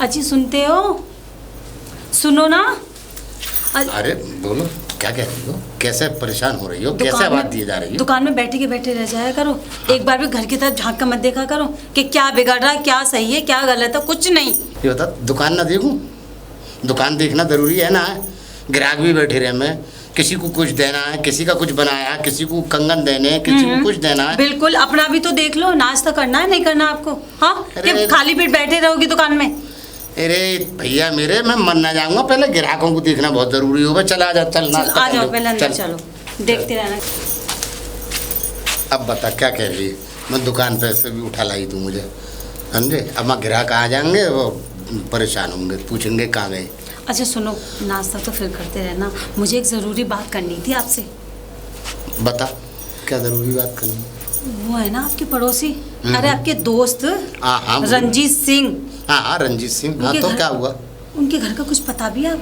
अजी सुनते हो? सुनो ना। अरे बोलो, क्या कह रही हो? कैसे परेशान हो रही हो? कैसे आवाज दिए जा रही हो? दुकान में बैठे के बैठे रह जाया करो। एक बार भी घर की तरफ झांक कर मत देखा करो कि क्या बिगड़ रहा है, क्या सही है, क्या गलत है। कुछ नहीं। ये बता, दुकान ना देखूं? दुकान देखना जरूरी है ना। ग्राहक भी बैठे रहे, मैं किसी को कुछ देना है, किसी का कुछ बनाया है, किसी को कंगन देने हैं, किसी को कुछ देना है। बिल्कुल, अपना भी तो देख लो। नाश्ता करना है नहीं करना आपको? हाँ, कि खाली पेट बैठे रहोगी दुकान में? अरे भैया मेरे, मैं मन ना जाऊंगा। पहले ग्राहकों को देखना बहुत जरूरी होगा। चल आ जा, चल नाश्ता आ जाओ, पहले अंदर चलो, देखते रहना। अब बता क्या कह रही है? मैं दुकान पे से भी उठा लाई तू मुझे, समझे? अब मैं ग्राहक आ जाएंगे, वो परेशान होंगे, पूछेंगे कहाँ गए। अच्छा सुनो, नाश्ता तो फिर करते रहना। मुझे एक ज़रूरी बात करनी थी आपसे। बता, क्या ज़रूरी बात करनी है? वो है ना आपके पड़ोसी, अरे आपके दोस्त हाँ रंजीत सिंह। हाँ रंजीत सिंह। हाँ तो क्या हुआ? उनके घर का कुछ पता भी है?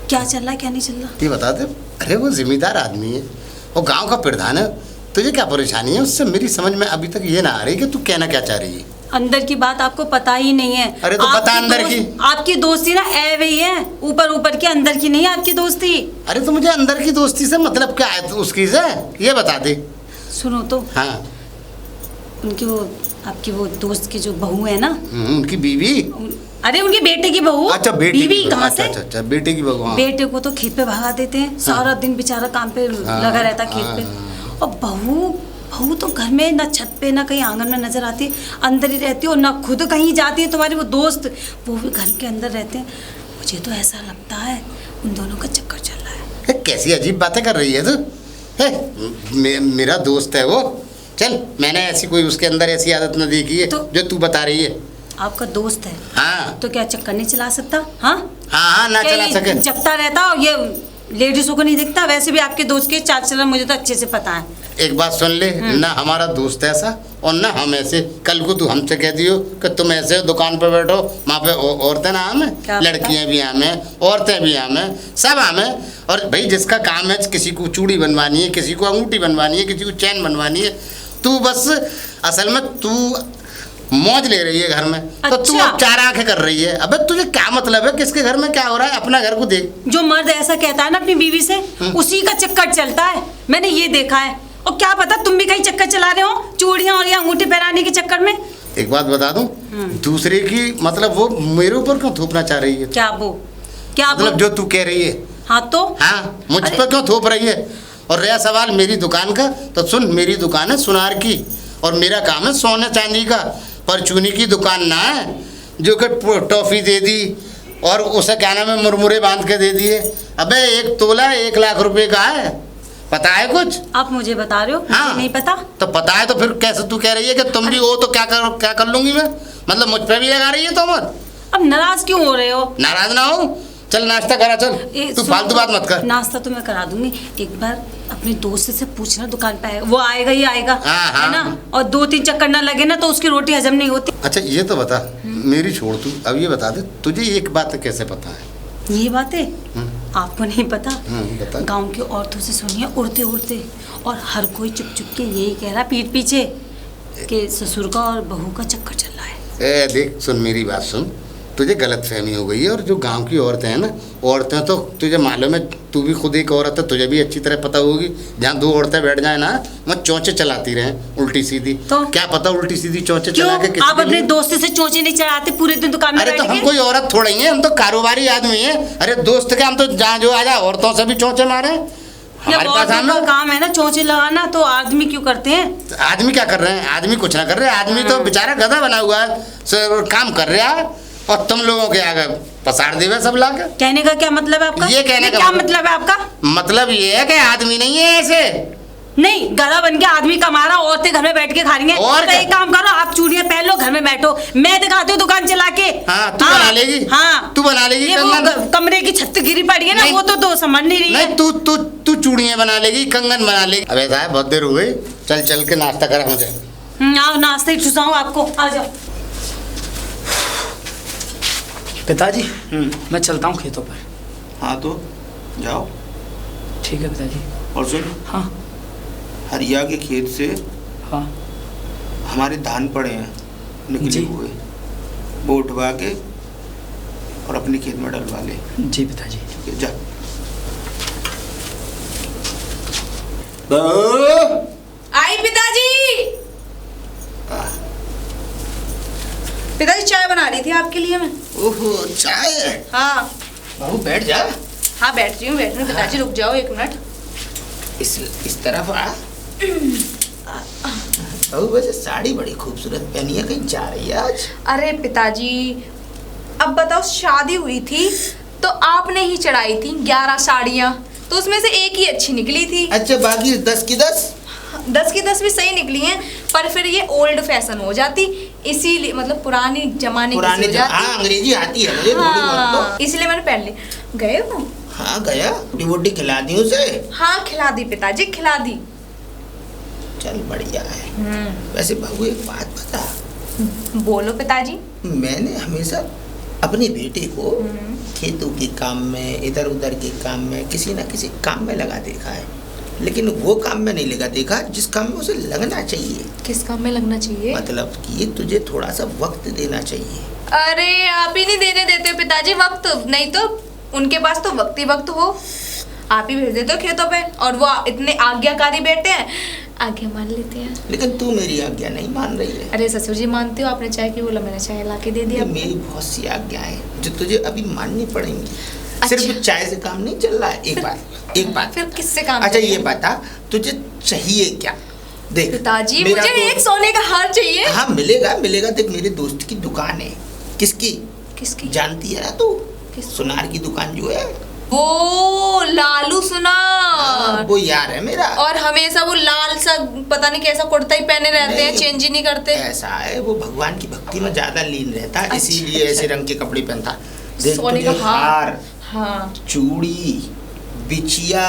क्या चल रहा है क्या नहीं चल रहा? ये बता दे। अरे वो जिम्मेदार आदमी है, वो गांव का प्रधान है। तुझे क्या परेशानी है उससे? मेरी समझ में अभी तक ये ना आ रही कि तू कहना क्या चाह रही है। अंदर की बात आपको पता ही नहीं है। अरे तो बता अंदर की। आपकी दोस्ती ना ए वही है, ऊपर ऊपर की, अंदर की नहीं है आपकी दोस्ती। अरे तो मुझे अंदर की दोस्ती से मतलब क्या है उसकी से? ये बता दे। सुनो तो। हाँ। उनकी वो, आपकी वो दोस्त की जो बहू है ना, उनकी बीवी? अरे उनके बेटे की बहू। अच्छा बेटी बीवी कहाँ से? अच्छा बेटे की बहू। बेटे को तो खेत पे भगा देते हैं। सारा दिन बेचारा काम पे लगा रहता खेत पे। और बहू तो घर में ना छत पे ना कहीं आंगन में नजर आती है, अंदर ही रहती है और ना खुद कहीं जाती है। तुम्हारी वो दोस्त, वो भी घर के अंदर रहते हैं। मुझे तो ऐसा लगता है उन दोनों का चक्कर चल रहा है। कैसी अजीब बातें कर रही है तू? मेरा दोस्त है वो। चल, मैंने ऐसी कोई उसके अंदर ऐसी आदत न देखी है तो, जो तू बता रही है। आपका दोस्त है? हाँ। तो क्या चक्कर नहीं चला सकता? हाँ हाँ ना चला सके। जगता रहता और ये लेडीजों को नहीं दिखता। वैसे भी आपके दोस्त के चाल चलन मुझे तो अच्छे से पता है। एक बात सुन ले, ना हमारा दोस्त ऐसा और ना हम ऐसे। कल को तू हमसे कह दियो कि तुम ऐसे दुकान पे बैठो, वहाँ पे औरतें ना आम है, लड़कियाँ भी आम है, औरतें भी आम है, सब आम है। और भाई जिसका काम है, किसी को चूड़ी बनवानी है, किसी को अंगूठी बनवानी है, किसी को चैन बनवानी है, तू बस असल में तू मौज ले रही है घर में। अच्छा। तो तू अब चार आंखें कर रही है। अबे तुझे क्या मतलब है किसके घर में क्या हो रहा है? अपना घर को देख। जो मर्द ऐसा कहता है ना अपनी बीवी से, उसी का चक्कर चलता है। मैंने ये देखा है। और क्या पता तुम भी कहीं चक्कर चला रहे हो, चूड़ियां और ये अंगूठी पहनाने के चक्कर में। एक बात बता दूं, दूसरे की मतलब वो मेरे ऊपर क्यों थोपना चाह रही है? क्या वो? क्या मतलब जो तू कह रही है? हाँ तो? हाँ, मुझ पर क्यों थोप रही है? और रहा सवाल मेरी दुकान का, तो सुन, मेरी दुकान है सुनार की और मेरा काम है सोने चांदी का। परचूनी की दुकान ना है जो कि टॉफी दे दी और उसे क्या नाम है मुरमुरे बांध के दे दिए। अबे 1 तोला 1 लाख रुपए का है। पता है कुछ? आप मुझे बता रहे हो? हाँ। मुझे नहीं पता। तो पता है तो फिर कैसे तू कह रही है कि तुम भी हो तो क्या कर लूंगी मैं? मतलब मुझ पे भी लगा रही है तो मत। अब नाराज क्यों हो रहे हो? नाराज ना हो, चल नाश्ता करा। चल तू फालतू बात मत कर। नाश्ता तो मैं करा दूंगी। एक बार अपने दोस्त से पूछना दुकान पे आएगा, वो आएगा ही आएगा। है ना? और 2-3 चक्कर ना लगे ना तो उसकी रोटी हजम नहीं होती। अच्छा ये तो बता, मेरी छोड़ तू, अब ये बता दे, तुझे एक बात कैसे पता है? ये बातें आपको नहीं पता? बता। गांव की औरतों से सुनिए उड़ते उड़ते, और हर कोई चुप चुप के यही कह रहा पीठ पीछे कि ससुर का और बहू का चक्कर चल रहा है। देख सुन, मेरी बात सुन, तुझे गलतफहमी हो गई है। और जो गांव की औरतें हैं ना, औरतें तो तुझे मालूम है, तू भी खुद एक औरत है, तुझे भी अच्छी तरह पता होगी। जहाँ 2 औरतें बैठ जाए ना, वहाँ चोंचे चलाती रहे उल्टी सीधी। तो क्या पता उल्टी सीधी चोंचे चला के आप अपने दोस्त से चोंचे नहीं चलाते पूरे दिन दुकान में? अरे तो हम कोई औरत थोड़ी हैं, हम तो कारोबारी आदमी हैं। अरे दोस्त के हम तो जहाँ जो आ जाए औरतों से भी चोंचे मारे। हमारे पास काम है ना चोंचे लगाना, तो आदमी क्यों करते हैं? आदमी क्या कर रहे हैं? आदमी कुछ ना कर रहे हैं। आदमी तो बेचारा गधा बना हुआ है, काम कर रहा है और तुम लोगों के आगे पसार देवे सब लाके। कहने का क्या मतलब है आपका? ये कहने का क्या मतलब है आपका? मतलब ये है कि आदमी नहीं है ऐसे। नहीं, गधा बन के आदमी कमा रहा, औरतें घर में बैठ के खा रही हैं। और तो एक काम करो, आप चूड़ियां पहन लो, घर में बैठो, मैं दिखाती हूँ दुकान चला के। हाँ, तू बना लेगी। हाँ, तू बना लेगी। ये वो कमरे की छत गिरी पड़ी है ना, वो तो समझ नहीं रही है। तू चूड़ियां बना लेगी, कंगन बना लेगी। अब ऐसा है, बहुत देर हो गई, चल के नाश्ता करा मुझे। आओ नाश्ता ही ठुसाऊं आपको, आ जाओ। पिताजी मैं चलता हूँ खेतों पर। हाँ तो जाओ। ठीक है पिताजी। और सुन, हाँ हरिया के खेत से हाँ हमारे धान पड़े हैं निकले हुए, वो उठवा के और अपने खेत में डलवा ले। जी पिताजी। ठीक है, जा। बहू, आई पिताजी। पिताजी चाय बना रही थी आपके लिए मैं। ओहो चाय। हाँ बहू बैठ जा। हाँ बैठ रही हूँ पिताजी, रुक जाओ 1 मिनट। इस तरफ आ। बहू वैसे साड़ी बड़ी खूबसूरत पहनी है, कहीं जा रही है आज? अरे पिताजी, अब बताओ, शादी हुई थी तो आपने ही चढ़ाई थी 11 साड़ियाँ, तो उसमें से एक ही अच्छी निकली थी। अच्छा, बाकी 10 की 10? 10 की 10 भी सही निकली हैं, पर फिर ये ओल्ड फैशन हो जाती, इसीलिए मतलब पुरानी जमाने की हो जाती। हाँ, अंग्रेजी आती है मुझे थोड़ी बहुत तो। इसलिए मैंने पहन ली। गए हो? हाँ गया, रोटी खिला दी उसे। हाँ खिला दी पिताजी, खिला दी। चल बढ़िया है। वैसे बहू एक बात बता। बोलो पिताजी। मैंने हमेशा अपने बेटे को खेतों के काम में, इधर उधर के काम में, किसी ना किसी काम में लगा देखा है, लेकिन वो काम में नहीं लगा देखा जिस काम में उसे लगना चाहिए। किस काम में लगना चाहिए? मतलब कि तुझे थोड़ा सा वक्त देना चाहिए। अरे आप ही नहीं देने देते हो पिताजी वक्त, नहीं तो उनके पास तो वक्त ही वक्त हो, आप ही भेज देते हो खेतों पे, और वो इतने आज्ञाकारी बेटे हैं, आज्ञा मान लेते हैं। लेकिन तू मेरी आज्ञा नहीं मान रही है। अरे ससुर जी मानते हो, आपने चाय की बोला, मैंने चाय ला के दे दिया। मेरी बहुत सी आज्ञाएं जो तुझे अभी माननी पड़ेंगी। अच्छा। सिर्फ चाय से काम नहीं चल रहा है। एक बात फिर किससे काम अच्छा चलेगा? ये बता, तुझे चाहिए क्या? देख पिताजी, मेरा मुझे एक सोने का हार चाहिए। हाँ मिलेगा मिलेगा। देख मेरे दोस्त की दुकान है। किसकी? किसकी? जानती है ना तू? किस? सुनार की दुकान जो है, वो लालू सुनार। वो यार है मेरा। और हमेशा वो लाल सा पता नहीं कैसा कुर्ता ही पहने रहते हैं, नहीं, चेंज ही नहीं करते। ऐसा है, वो भगवान की भक्ति में ज्यादा लीन रहता है, अच्छा, इसीलिए अच्छा। ऐसे रंग के कपड़े पहनता। देख सोने का तुझे हार। हाँ। चूड़ी, बिछिया,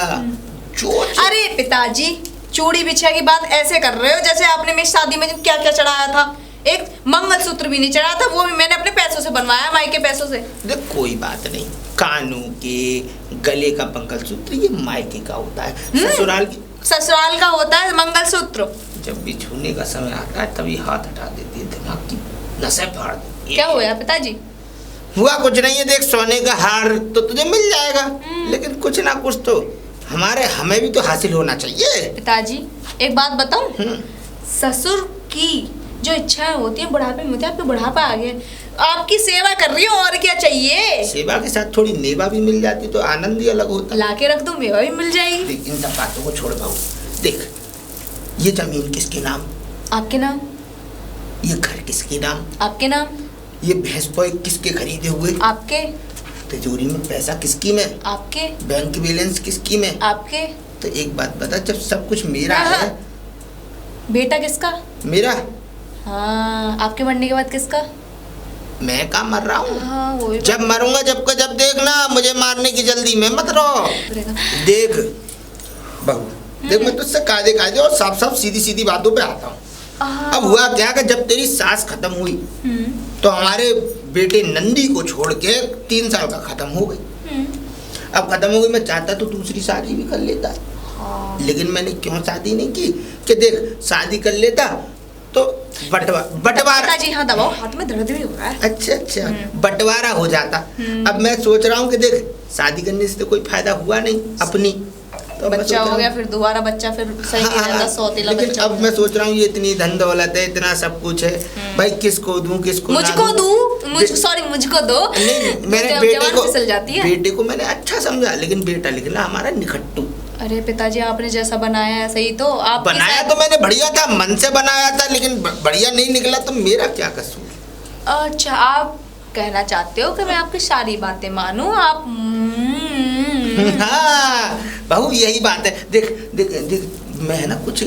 जो अरे पिताजी, चूड़ी बिछिया की बात ऐसे कर रहे हो जैसे आपने मेरी शादी में क्या क्या चढ़ाया था। एक मंगलसूत्र भी नहीं चढ़ाया था, वो भी मैंने अपने पैसों से बनवाया, माई के पैसों से। देख कोई बात नहीं, कानों के, गले का मंगलसूत्र ये मायके का होता है, ससुराल का होता है मंगलसूत्र। जब भी छूने का समय आता है तभी हाथ हटा देती है, दिमाग की नसें फाड़ देती है। क्या हुआ पिताजी? हुआ कुछ नहीं है। देख सोने का हार तो तुझे मिल जाएगा, लेकिन कुछ ना कुछ तो हमें भी तो हासिल होना चाहिए। पिताजी एक बात बताऊं, ससुर की जो इच्छाएं होती हैं बुढ़ापे में होती है, आपके बुढ़ापा आ गया, आपकी सेवा कर रही हूँ, और क्या चाहिए। सेवा के साथ थोड़ी मेवा भी मिल जाती तो आनंद ही अलग होता। ला के रख दूं, मेवा भी मिल जाएगी। देख इन सब बातों को छोड़ बहू। देख ये जमीन किसके नाम? आपके नाम। ये घर किसके नाम? आपके नाम। ये भैंस पोए किसके खरीदे हुए? आपके। तिजोरी में पैसा किसकी में? आपके। बैंक बैलेंस किसकी में? आपके। तो एक बात बता, जब सब कुछ मेरा है, बेटा किसका? मेरा। हाँ, आपके मरने के बाद किसका? मैं कहाँ मर रहा हूँ? हाँ, वो भी जब मरूंगा जब देखना, मुझे मारने की जल्दी में मत रहो। देख बहू, देख मैं तुझसे कायदे और साफ साफ सीधी सीधी बातों पे आता हूँ। अब हुआ क्या कि जब तेरी सास खत्म हुई तो हमारे बेटे नंदी को छोड़ के 3 साल का खत्म हो गई। अब खत्म हो गई, मैं चाहता तो दूसरी शादी भी कर लेता। हाँ। लेकिन मैंने क्यों शादी नहीं की कि देख शादी कर लेता तो बंटवारा। जी हाँ, दबाओ, हाथ में दर्द भी हो रहा है। अच्छा बंटवारा हो जाता। अब मैं सोच रहा हूँ कि देख शादी करने से तो कोई फायदा हुआ नहीं अपनी, तो बच्चा हो गया, फिर दोबारा बच्चा फिर सही नहीं रहता, सौतेला लेकिन बच्चा। अब मैं सोच रहा हूँ ये इतनी धन दौलत है, इतना सब कुछ है, भाई किसको दूं किसको ना मुझको दूं। मुझको दो। नहीं मैंने जब बेटे जवान को फिसल जाती है। बेटे को मैंने अच्छा समझा, लेकिन बेटा निकला हमारा निखट्टू। अरे पिताजी, आपने जैसा बनाया है सही, तो आप बनाया तो मैंने बढ़िया था, मन से बनाया था, लेकिन बढ़िया नहीं निकला तो मेरा क्या कसूर? अच्छा, आप कहना चाहते हो कि मैं आपकी सारी बातें मानूं? आप हाँ बहू यही बात है। देख देख देख मैं ना कुछ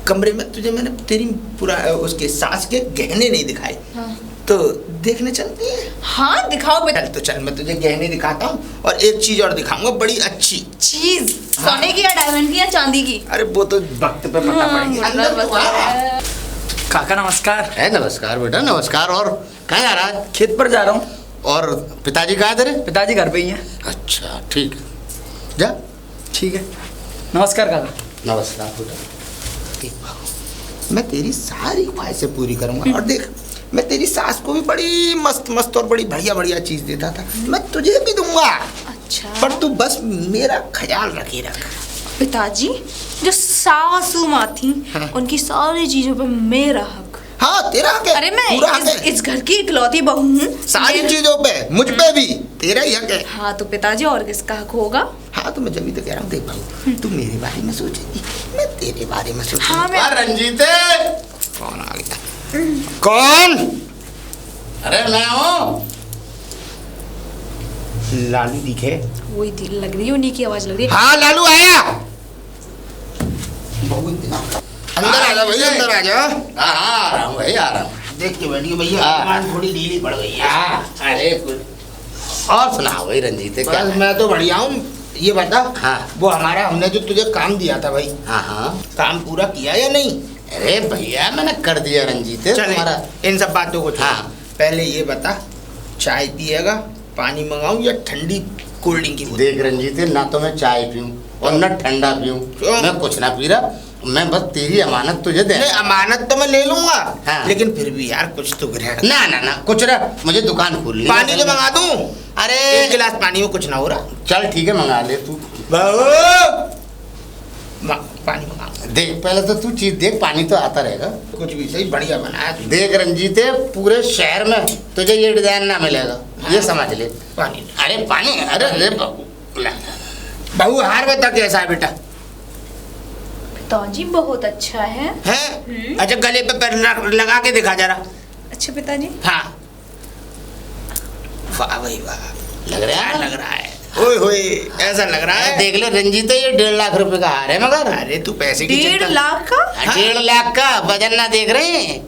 कमरे में तुझे मैंने तेरी पूरा उसके सास के गहने नहीं दिखाए। हाँ। तो देखने चलती है? हाँ दिखाओ बेटा। चल तो चल, मैं तुझे गहने दिखाता हूँ और एक चीज और दिखाऊंगा बड़ी अच्छी चीज। हाँ। सोने की या डायमंड की या चांदी की? अरे वो तो वक्त पे पता पड़ेगी। अंदर तो आ। काका नमस्कार। है नमस्कार बेटा, नमस्कार। और कहाँ जा रहा है? खेत पर जा रहा हूँ। और पिताजी कहाँ तेरे? पिताजी घर पे ही हैं। अच्छा ठीक है, जा। ठीक है, नमस्कार काका। नमस्कार बेटा। देख बाबू, मैं तेरी सारी ख्वाहिशें पूरी करूंगा। और देख मैं तेरी सास को भी बड़ी मस्त मस्त और बड़ी बढ़िया बढ़िया चीज देता था, मैं तुझे भी दूंगा। अच्छा पर तू बस मेरा ख्याल रखे रख। पिताजी, जो सासू माँ थी, हाँ। उनकी सारी चीजों पे मेरा हक। हाँ तेरा हक है, अरे मैं पूरा हक है। इस घर की इकलौती बहू हूँ। सारी चीजों पे मुझ पे भी तेरा ही हक है। हाँ तो पिताजी और किसका हक होगा? हाँ तो मैं जब भी तो कह रहा हूँ, देख भाई तू मेरे बारे में सोचेगी, मैं तेरे बारे में सोचूंगा। हाँ मैं रंजीते, कौन आ गया? कौन? अरे मैं हूँ। लालू दिखे? वही लग रही है, उन्हीं की आवाज लग रही है। हाँ लालू आया। अंदर आ जा भाई, अंदर आ जा। हाँ आ रहा हूँ भाई, आ रहा हूँ। देख के बैठिए भैया, हाँ। दुकान थोड़ी ढीली पड़ गई है। अरे और सुनाओ भाई रंजीते, क्या? बस मैं तो बढ़िया हूँ। ये बता, हाँ। वो हमारा हमने जो तुझे काम दिया था भाई, हाँ हाँ। काम पूरा किया या नहीं? अरे भैया मैंने कर दिया रंजीते चल तुम्हारा। इन सब बातों को छोड़। हाँ। पहले ये बता, चाय पिएगा, पानी मंगाऊं या ठंडी कोल्ड ड्रिंक की बोतल? देख रंजीते, ना तो मैं चाय पीऊँ और ना ठंडा पीऊँ, क्यों? मैं कुछ ना पी रहा। मैं बस तेरी अमानत तुझे दे। नहीं, अमानत तो मैं ले लूंगा, हाँ। लेकिन फिर भी यार कुछ तो ग्रहण। ना ना ना कुछ ना, मुझे दुकान खोलनी है। पानी तो मंगा दूं? अरे एक गिलास पानी में कुछ ना हो रहा। चल ठीक है, मंगा ले तू। पानी मंगा। देख पहले तो तू चीज देख, पानी तो आता रहेगा। कुछ भी सही, बढ़िया बनाया तू। देख रंजीते, पूरे शहर में तुझे ये डिजाइन ना मिलेगा, ये समझ ले। पानी। अरे पानी, अरे बहू ला। बहू हार बता कैसा है बेटा? पिताजी बहुत अच्छा है। हैं? अच्छा गले पे पैर लगा के दिखा जरा। अच्छा पिताजी। हाँ। वाह भाई वाह, लग रहा है, लग रहा है। ओए होए, ऐसा लग रहा है। देख ले रंजीते, ये 1.5 लाख रुपए का हार है मगर। अरे तू पैसे की 1.5 चिंता। लाख का? 1.5 लाख का वजन ना देख रहे हैं,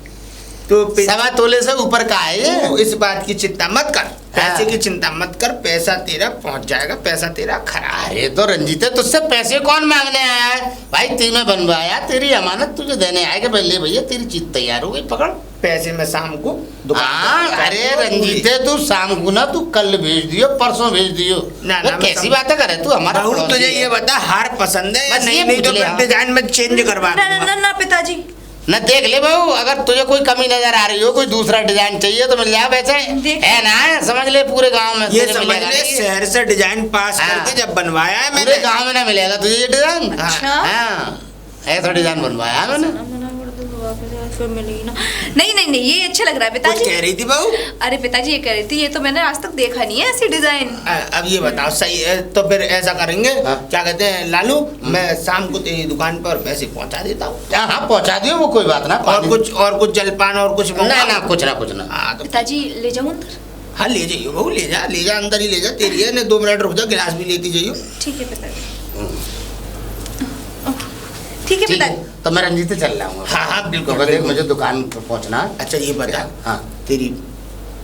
तो 1.25 तोले से ऊपर का है ये। तू इस बात की चिंता मत कर, पैसे की चिंता मत कर, पैसा तेरा पहुंच जाएगा, पैसा तेरा खरा है। अरे तो रंजीते, तुझसे पैसे कौन मांगने आया है भाई? तीनों बनवाया, तेरी अमानत तुझे देने आएगा। पहले भैया तेरी चीज तैयार हो गई, पकड़ पैसे मैं शाम को दुकान हाँ। पे अरे रंजीते, तू शाम को ना, तू कल भेज दियो, परसों भेज दियो। ना, वो मैं कैसी समझ- बातें करे तू? हमारा बहू पड़ोसी तुझे है। ये बता, हार पसंद है या बस नहीं? ये नहीं तो पूछ ले, मैं हाँ। डिजाइन में चेंज करवा ना ना दूंगा। ना ना पिताजी। न देख ले बहू, अगर तुझे कोई कमी नजर आ रही हो, कोई दूसरा डिजाइन चाहिए तो मिल जाए। वैसे देख- है ना, समझ ले पूरे गांव में ये तुझे समझ मिलेगा ले, नहीं। शहर से डिजाइन पास हाँ। करके जब बनवाया है पूरे मैंने। गांव में ना मिलेगा तुझे ये डिजाइन। अच्छा। हाँ, ऐसा डिजाइन बनवाया है मैंने। फिर मिलेगी ना। नहीं नहीं नहीं, ये अच्छा लग रहा है कुछ पिताजी। कह रही थी बहू? अरे पिताजी, ये कह रही थी, ये तो मैंने आज तक देखा नहीं है ऐसी डिजाइन। अब ये बताओ, सही है तो फिर ऐसा करेंगे, हाँ। क्या कहते हैं लालू, मैं शाम को तेरी दुकान पर पैसे पहुंचा देता हूँ। हाँ हाँ, पहुंचा दियो, वो कोई बात ना। और कुछ जलपान और कुछ ना ना, कुछ ना कुछ ना। हाँ तो पिताजी ले जाऊं अंदर? हाँ ले जाइयो बहू, ले जा अंदर ही ले जा। तेरी है ना, 2 मिनट रुक जा, गिलास भी लेती जाइयो। ठीक है पिताजी। ठीक है ठीक है, पिताजी। तो मैं रंजीत चल रहा हूँ। हाँ हाँ बिल्कुल तो देख, बिल्कुल। मुझे दुकान पर पहुंचना है। अच्छा ये बता, हाँ। तेरी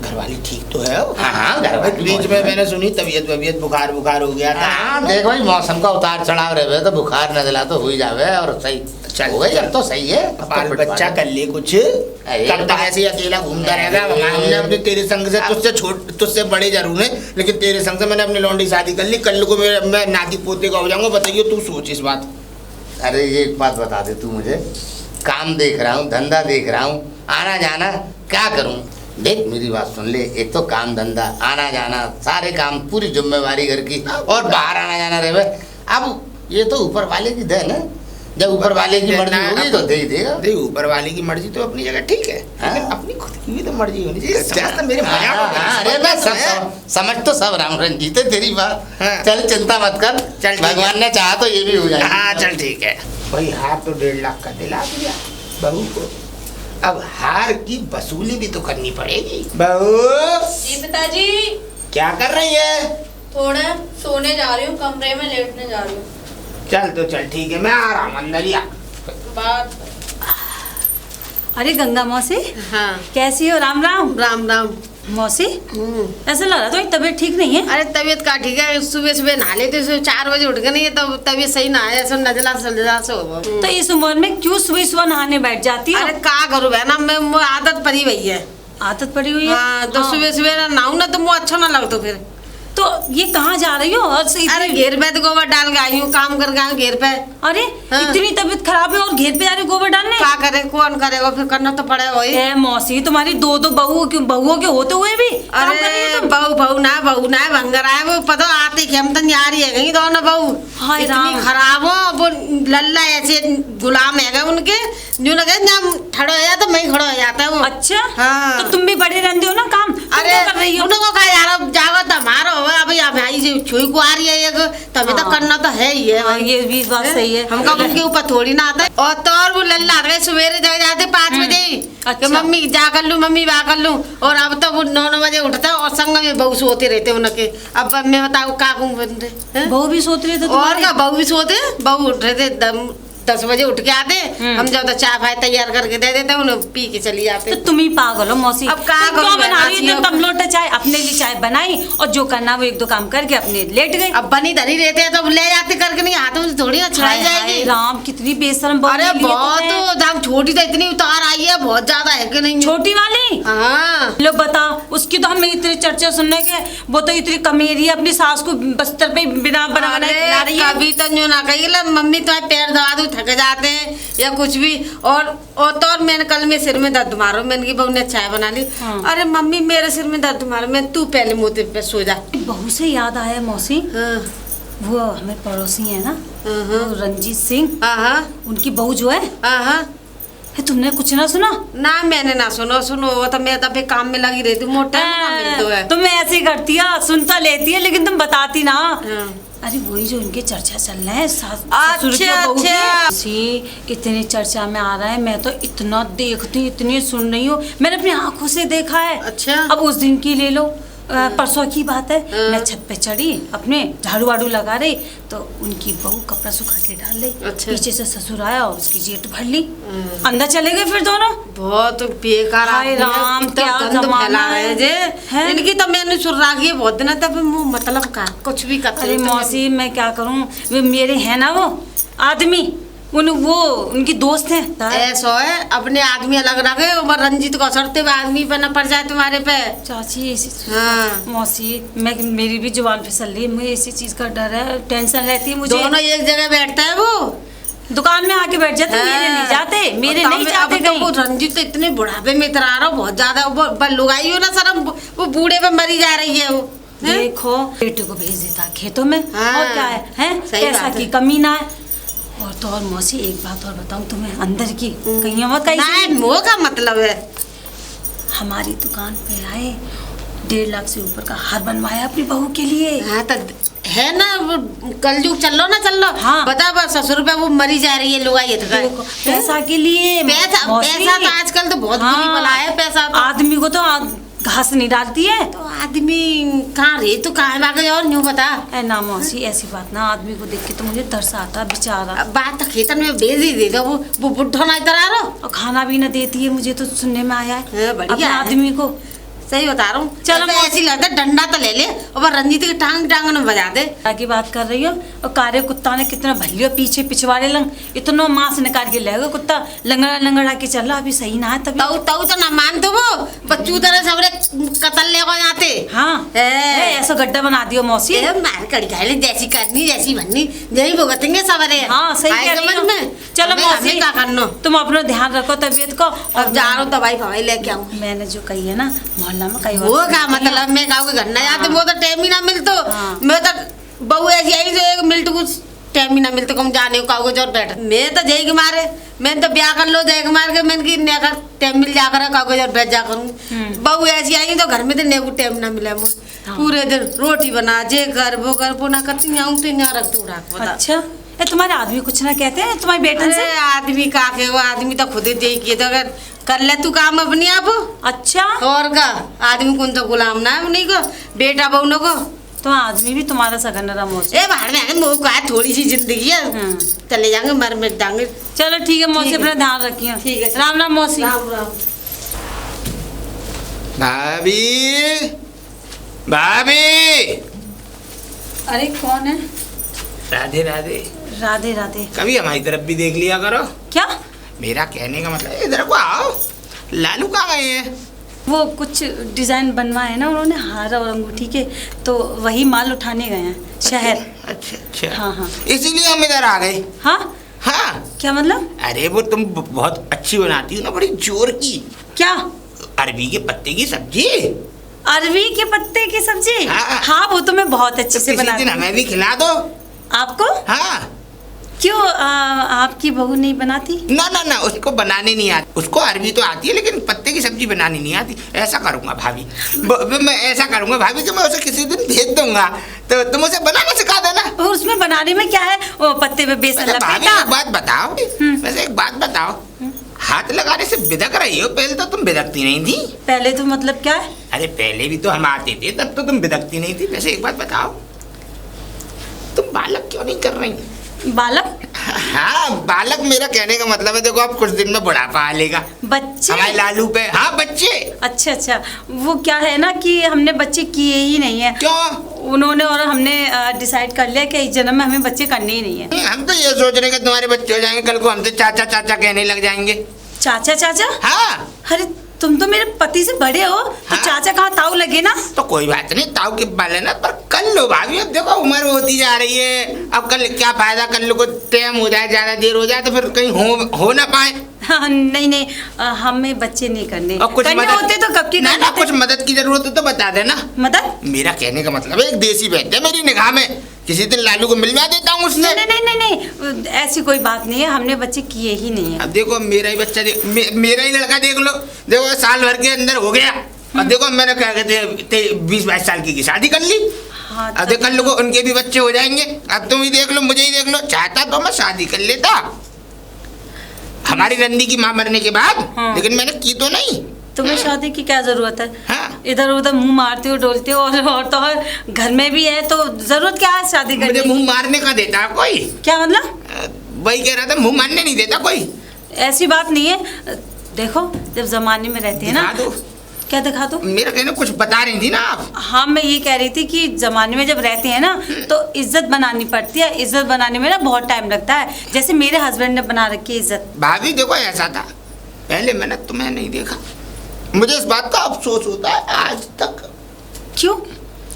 घरवाली ठीक तो है? हाँ हाँ, घरवाली बीच मौज में में। मैंने सुनी तबीयत बुखार हो गया था। हाँ देख भाई, मौसम का उतार चढ़ाव रहे तो बुखार न दिला तो हो ही जावे, और सही चल, हो गई। चल। अब तो सही है। अब बाल तो बच्चा कर ले कुछ। अरे कब तक ऐसे ही अकेला घूमता रहेगा? हमने अपने तेरे संग से तुझसे बड़े जरूर है, लेकिन तेरे संग से मैंने अपनी लौंडी शादी कर ली। कल को मैं नाती पोते का हो जाऊंगा। बताइए, तू सोच इस बात। अरे ये एक बात बता दे तू मुझे, काम देख रहा हूँ, धंधा देख रहा हूँ, आना जाना क्या करूँ? देख मेरी बात सुन ले, एक तो काम धंधा, आना जाना, सारे काम, पूरी जिम्मेवारी घर की, और बाहर आना जाना रहे। अब ये तो ऊपर वाले की देन है, जब ऊपर वाले की मर्जी होगी तो दे ही देगा। देख, ऊपर वाले की मर्जी तो अपनी जगह ठीक है, लेकिन हाँ। अपनी खुद की भी तो मर्जी होनी चाहिए। समझ तो मेरे मजाक हाँ, में हाँ, समझ अरे मैं तो है। समझ तो सब राम रंजीते तेरी बात। हाँ। चल चिंता मत कर, चल ठीक है। भगवान ने चाहा तो ये भी हो जाएगा। हाँ चल ठीक है भाई। हार तो 1.5 लाख का दिला दिया बहू को, अब हार की वसूली भी तो करनी पड़ेगी। बहू जी पिताजी। क्या कर रही है? थोड़ा सोने जा रही हूँ, कमरे में लेटने जा रही हूँ। चल तो चल ठीक है, मैं आ रहा हूँ अंदर ही आ। बात। अरे गंगा मौसी, हाँ कैसी हो? राम राम। राम राम। मौसी, ऐसा लग रहा था तबीयत ठीक नहीं है। अरे तबीयत का ठीक है, सुबह सुबह नहा लेते, सुबह 4 बजे उठ गए नहीं तो तबीयत सही ना है, ऐसा नजला सजला से हो। तो इस उम्र में क्यों सुबह सुबह नहाने बैठ जाती हो? अरे का करूँ बहना, मैं आदत पड़ी हुई है। आदत पड़ी हुई है। हाँ तो सुबह सुबह नहाऊं ना तो मुँह अच्छा ना लगता फिर। तो ये कहाँ जा रही हो? और अरे घेर पे तो गोबर डाल के आई हूँ, काम कर गया घेर पे। अरे हाँ। इतनी तबीयत खराब है और घेर पे जा रही हो गोबर डालने? क्या करे, कौन करेगा, फिर करना तो पड़ेगा वही। ए मौसी, तुम्हारी दो बहुओं के होते हुए भी काम कर रही हो अरे तुम? बहू ना भंगर आए वो पता आते खेमतन जा रही है कहीं दोनों बहू। हाय इतनी राम। खराब हो वो लल्ला ऐसे गुलाम है उनके जो लगे ना खड़ो हो जाता मैं खड़ो हो जाता है वो। अच्छा हाँ। तो तुम भी बड़े रहते हो ना काम, तुम अरे क्या कर रही हो? उनको कहा यार अब जागो तो हमारा हो अभी भाई से छुई को आ रही है एक, तभी तो हाँ। करना तो है ही है हाँ, भाई। ये भी बात सही है। हमका उनके ऊपर थोड़ी ना आता है। और तो और वो लल्ला गए सवेरे जग जाते 5 बजे अच्छा। कि मम्मी जा कर लूं, मम्मी बा कर लूं, और अब तो वो 9 बजे उठता है और संग में बहू सोते रहते उनके। अब मैं बताऊँ का बनते हैं? बहू भी सोच रहे थे और तुम्हारे? क्या बहू भी सोते, बहू उठ रहे थे 10 बजे उठ के आते, हम जब तो चाय फाय तैयार करके दे देते उन्हें पी के चली जाते। तो तुम ही पागल हो मौसी। अब क्या तुम क्यों करूं मैं, बना रही हो? आसिया तुम लोटा चाय अपने लिए चाय बनाई और जो करना वो 1-2 काम करके अपने लेट गई। अब बनी धरी रहते हैं तो ले जाते करके, नहीं हाथों से थोड़ी ना छुड़ाई हाय जाएगी। राम, कितनी बेशरम बहू अरे मिली है बहुत तुम्हें। दाम, छोटी तो इतनी उतार आई है, बहुत ज्यादा है कि नहीं? छोटी वाली? हाँ लो बताओ, उसकी तो हमें इतने चर्चा सुनने के, वो तो इतनी कमेरी है, अपनी सास को बस्तर पे बिना बनाना खिला रही है। कभी तो यूँ ना कही मम्मी तुम्हारे पैर दबा दूं थक जाते हैं या कुछ भी। और तो और मैंने कल में सिर में दर्द मारो, मैंने की बहू ने चाय बना ली। हाँ। अरे मम्मी मेरे सिर में दर्द मारो, मैं तू पहले मोते पे सो जा। बहू से याद आया मौसी, हाँ वो हमें पड़ोसी है ना, हाँ वो रंजीत सिंह, हाँ उनकी बहू जो है, हाँ। तुमने कुछ ना सुना? ना मैंने ना सुनो वो तो मैं तब काम में लगी रहती हूँ, मोटा मिलता है। तुम ऐसे ही करती है, सुनता लेती है लेकिन तुम बताती ना। हाँ। अरे वही जो इनके चर्चा चल रहे हैं अच्छा, इतनी चर्चा में आ रहा है, मैं तो इतना देखती हूँ, इतनी सुन रही हूँ, मैंने अपनी आंखों से देखा है। अच्छा। अब उस दिन की ले लो, परसों की बात है, मैं छत पे चढ़ी, अपने झाड़ू वाड़ू लगा रही, तो उनकी बहू कपड़ा सुखा के डाल रही। अच्छा। पीछे से ससुर आया और उसकी जेट भर ली, अंदर चले गए फिर दोनों। बहुत बेकार हाय आदमी है, राम, इतना क्या गंद जमाना फैला रहे है। जे हैं? इनकी तो मैंने सुन रखी है बहुत दिन तब मुंह मतलब का कुछ भी करते अरे हैं तो मौसी, मैं क्या करूं, वे मेरे हैं ना वो आदमी, वो उनकी दोस्त हैं। ऐसा है अपने आदमी अलग रखे और रंजीत को असरते हुए आदमी पे न पड़ जाए तुम्हारे पे। चाची ऐसी हाँ। मौसी, मेरी भी जुबान फिसल रही है, मुझे इसी चीज का डर है, टेंशन रहती है मुझे। दोनों एक जगह बैठता है वो, दुकान में आके बैठ जाते, मेरे नहीं जाते, मेरे नहीं जाते तो वो कहीं। रंजीत तो इतने बुढ़ापे में इतना आ रहा बहुत ज्यादा, वो लुगाई हो ना सर, वो बूढ़े पे मरी जा रही है वो। हैं? देखो बेटे को भेज देता खेतों में, हाँ, और क्या है, सही पैसा बात है। की कमी ना है। और तो और मौसी, एक बात और बताऊं तुम्हें, अंदर की कहीं मत ना कहीं, मोह का मतलब है हमारी दुकान पे आए, 1.5 लाख से ऊपर का हार बनवाया अपनी बहू के लिए। हाँ तो है ना, वो कलयुग चल लो ना चल लो। हाँ। बता बस ससुर पे वो मरी जा रही है लुगाई है तो देखो, पैसा के लिए पैसा मौसी। पैसा तो आजकल तो बहुत बुरी बला है पैसा तो। आदमी को तो घास नहीं डालती है। तो आदमी कहाँ रहे तो कहाँ भागे और न्यू बता। ए ना मौसी, ऐसी बात ना, आदमी को देख के तो मुझे तरस आता है बेचारा। अब बात तो खेतन में भेज ही दे दो, वो बुढ़ा ना इधर आ रहा। और खाना भी ना देती है, मुझे तो सुनने में आया है बढ़िया अपने है। आदमी को। सही बता रहा हूँ। चलो चलो ऐसी लगता है डंडा तो ले ले और रंजीत की टांग टांग में बजा दे। की बात कर रही हो, और कार्य कुत्ता ने कितना भलियो पीछे पिछवाड़े लंग इतना मांस निकाल के लेगा कुत्ता, लंगड़ा लंगड़ा के चल रहा, अभी सही ना है तभी। ताऊ तो ना मान तो वो बच्चू तरह सबरे कतल ले को जाते। हाँ ऐसा गड्ढा बना दियो मौसी। मार कड़ी खाए जैसी करनी जैसी बननी यही भुगतेंगे सबरे। हाँ सही कह रही हो। चलो मौसी, क्या करना, तुम अपना ध्यान रखो तबीयत को। अब जा रहा हूँ दवाई फवाई लेके आऊँ। मैंने जो कही है ना, मोहल्ला में कई वो क्या मतलब, मैं गाँव के घर ना जाते वो तो टाइम ही ना मिलतो। मैं तो बहू ऐसी आई जो एक मिनट कुछ टाइम ही ना मिलते कम जाने को कागज और बैठ। मैं तो जय के मारे मैंने तो ब्याह कर लो जय के मार के मैंने की नेकर टाइम मिल जा कर कागज और बैठ जा करूँ। बहू ऐसी आई तो घर में तो नेको टाइम ना मिला मुझे। पूरे दिन रोटी बना जे घर वो कर वो ना करती आऊँ तो यहाँ रख दूँ रख। अच्छा, तुम्हारे आदमी कुछ ना कहते हैं तुम्हारे बेटन से? आदमी का के वो आदमी तो खुद ही देखिए तो अगर कर ले तू काम अपनी आप। अच्छा, और का आदमी कौन तो गुलाम ना है उन्हीं को बेटा बहू को। तो आदमी भी तुम्हारा सगन रहा मौसी। ए बाहर में आगे मुँह का थोड़ी सी जिंदगी है, चले जाएंगे मर मिट जाएंगे। चलो ठीक है मौसी, अपना ध्यान रखिए। ठीक है। राम राम मौसी। राम राम। भाभी भाभी। अरे कौन है? राधे राधे। राधे राधे। कभी हमारी तरफ भी देख लिया करो। क्या? मेरा कहने का मतलब इधर को आओ। लालू कहाँ गए हैं? वो कुछ डिजाइन बनवाए है ना उन्होंने, हार और अंगूठी के, तो वही माल उठाने गए हैं शहर। अच्छा अच्छा। हाँ हाँ। इसीलिए हम इधर आ गए। हाँ हाँ। क्या मतलब? अरे वो तुम बहुत अच्छी बनाती हो ना, बड़ी जोर की। क्या? अरबी के पत्ते की सब्जी। अरवी के पत्ते की सब्जी? हाँ। हाँ वो तो मैं बहुत अच्छे से किसी दिन बनाती हूँ। हमें भी खिला दो। आपको? हाँ। क्यों आपकी बहू नहीं बनाती? ना ना ना, उसको बनाने नहीं आती। उसको अरबी तो आती है लेकिन पत्ते की सब्जी बनानी नहीं आती। ऐसा करूंगा भाभी, मैं ऐसा करूंगा भाभी कि मैं उसे किसी दिन भेज दूंगा, तो तुम उसे बनाना सिखा देना। और उसमें बनाने में क्या है? वो पत्ते में बेसन वैसे भाभी लपेटा। एक बात बताओ, वैसे एक बात बताओ, हाथ लगाने से बिदक रही हो, पहले तो तुम बिदकती नहीं थी। पहले तो मतलब क्या है? अरे पहले भी तो हम आते थे, तब तो तुम बिदकती नहीं थी। वैसे एक बात बताओ, तुम बालक क्यों नहीं कर रही? बालक? हाँ बालक, मेरा कहने का मतलब है देखो अब कुछ दिन में बुढ़ापा आ लेगा बच्चे? हमारे लालू पे। हाँ बच्चे। अच्छा अच्छा, वो क्या है ना कि हमने बच्चे किए ही नहीं है। क्यों? उन्होंने और हमने डिसाइड कर लिया कि इस जन्म में हमें बच्चे करने ही नहीं है। हम तो ये सोच रहे हैं कि तुम्हारे बच्चे हो जाएंगे, कल को हमसे चाचा चाचा कहने लग जाएंगे। चाचा चाचा? हाँ। अरे तुम तो मेरे पति से बड़े हो, तो हाँ। चाचा कहाँ ताऊ लगे ना। तो कोई बात नहीं, ताऊ के बाले ना, पर कर लो भाभी, अब देखो उम्र होती जा रही है, अब कल क्या फायदा, कल को टाइम हो जाए, ज्यादा देर हो जाए तो फिर कहीं हो ना पाए। हाँ, नहीं नहीं, हमें बच्चे नहीं करने। और कुछ करने होते तो कब की ना कर ना, लेते। कुछ मदद की जरूरत हो तो बता देना। मदद? मेरा कहने का मतलब है एक देसी बैठ है मेरी निगाह में, किसी दिन लालू को मिलवा देता हूँ उससे। नहीं नहीं नहीं नहीं, ऐसी कोई बात नहीं है, हमने बच्चे किए ही नहीं है। अब देखो मेरा ही बच्चा मेरा ही लड़का देख लो, देखो साल भर के अंदर हो गया, और देखो मैंने क्या कहते 20-22 साल की शादी कर ली। हाँ, अब देख कल को उनके भी बच्चे हो जाएंगे। अब तुम ही देख लो, मुझे ही देख लो, चाहता तो मैं शादी कर लेता हमारी नंदी की माँ मरने के बाद। हाँ। लेकिन मैंने की तो नहीं। तुम्हें शादी की क्या जरूरत है? हाँ। इधर उधर मुंह मारते हो, डोलते हो, और तो और घर में भी है, तो जरूरत क्या है शादी करने मुझे की? मुंह मारने का देता है कोई? क्या मतलब? वही कह रहा था, मुंह मारने नहीं देता कोई। ऐसी बात नहीं है। देखो जब जमाने में रहते हैं ना। दिखा दो। क्या दिखा दो? मेरा कहना कुछ बता रही थी ना आप। हाँ, मैं ये कह रही थी कि जमाने में जब रहते हैं ना तो इज्जत बनानी पड़ती है। इज्जत बनाने में ना बहुत टाइम लगता है, जैसे मेरे हस्बैंड ने बना रखी है इज्जत। भाभी देखो ऐसा था, पहले मैंने तुम्हें नहीं देखा, मुझे इस बात का अफसोस होता है आज तक। क्यों?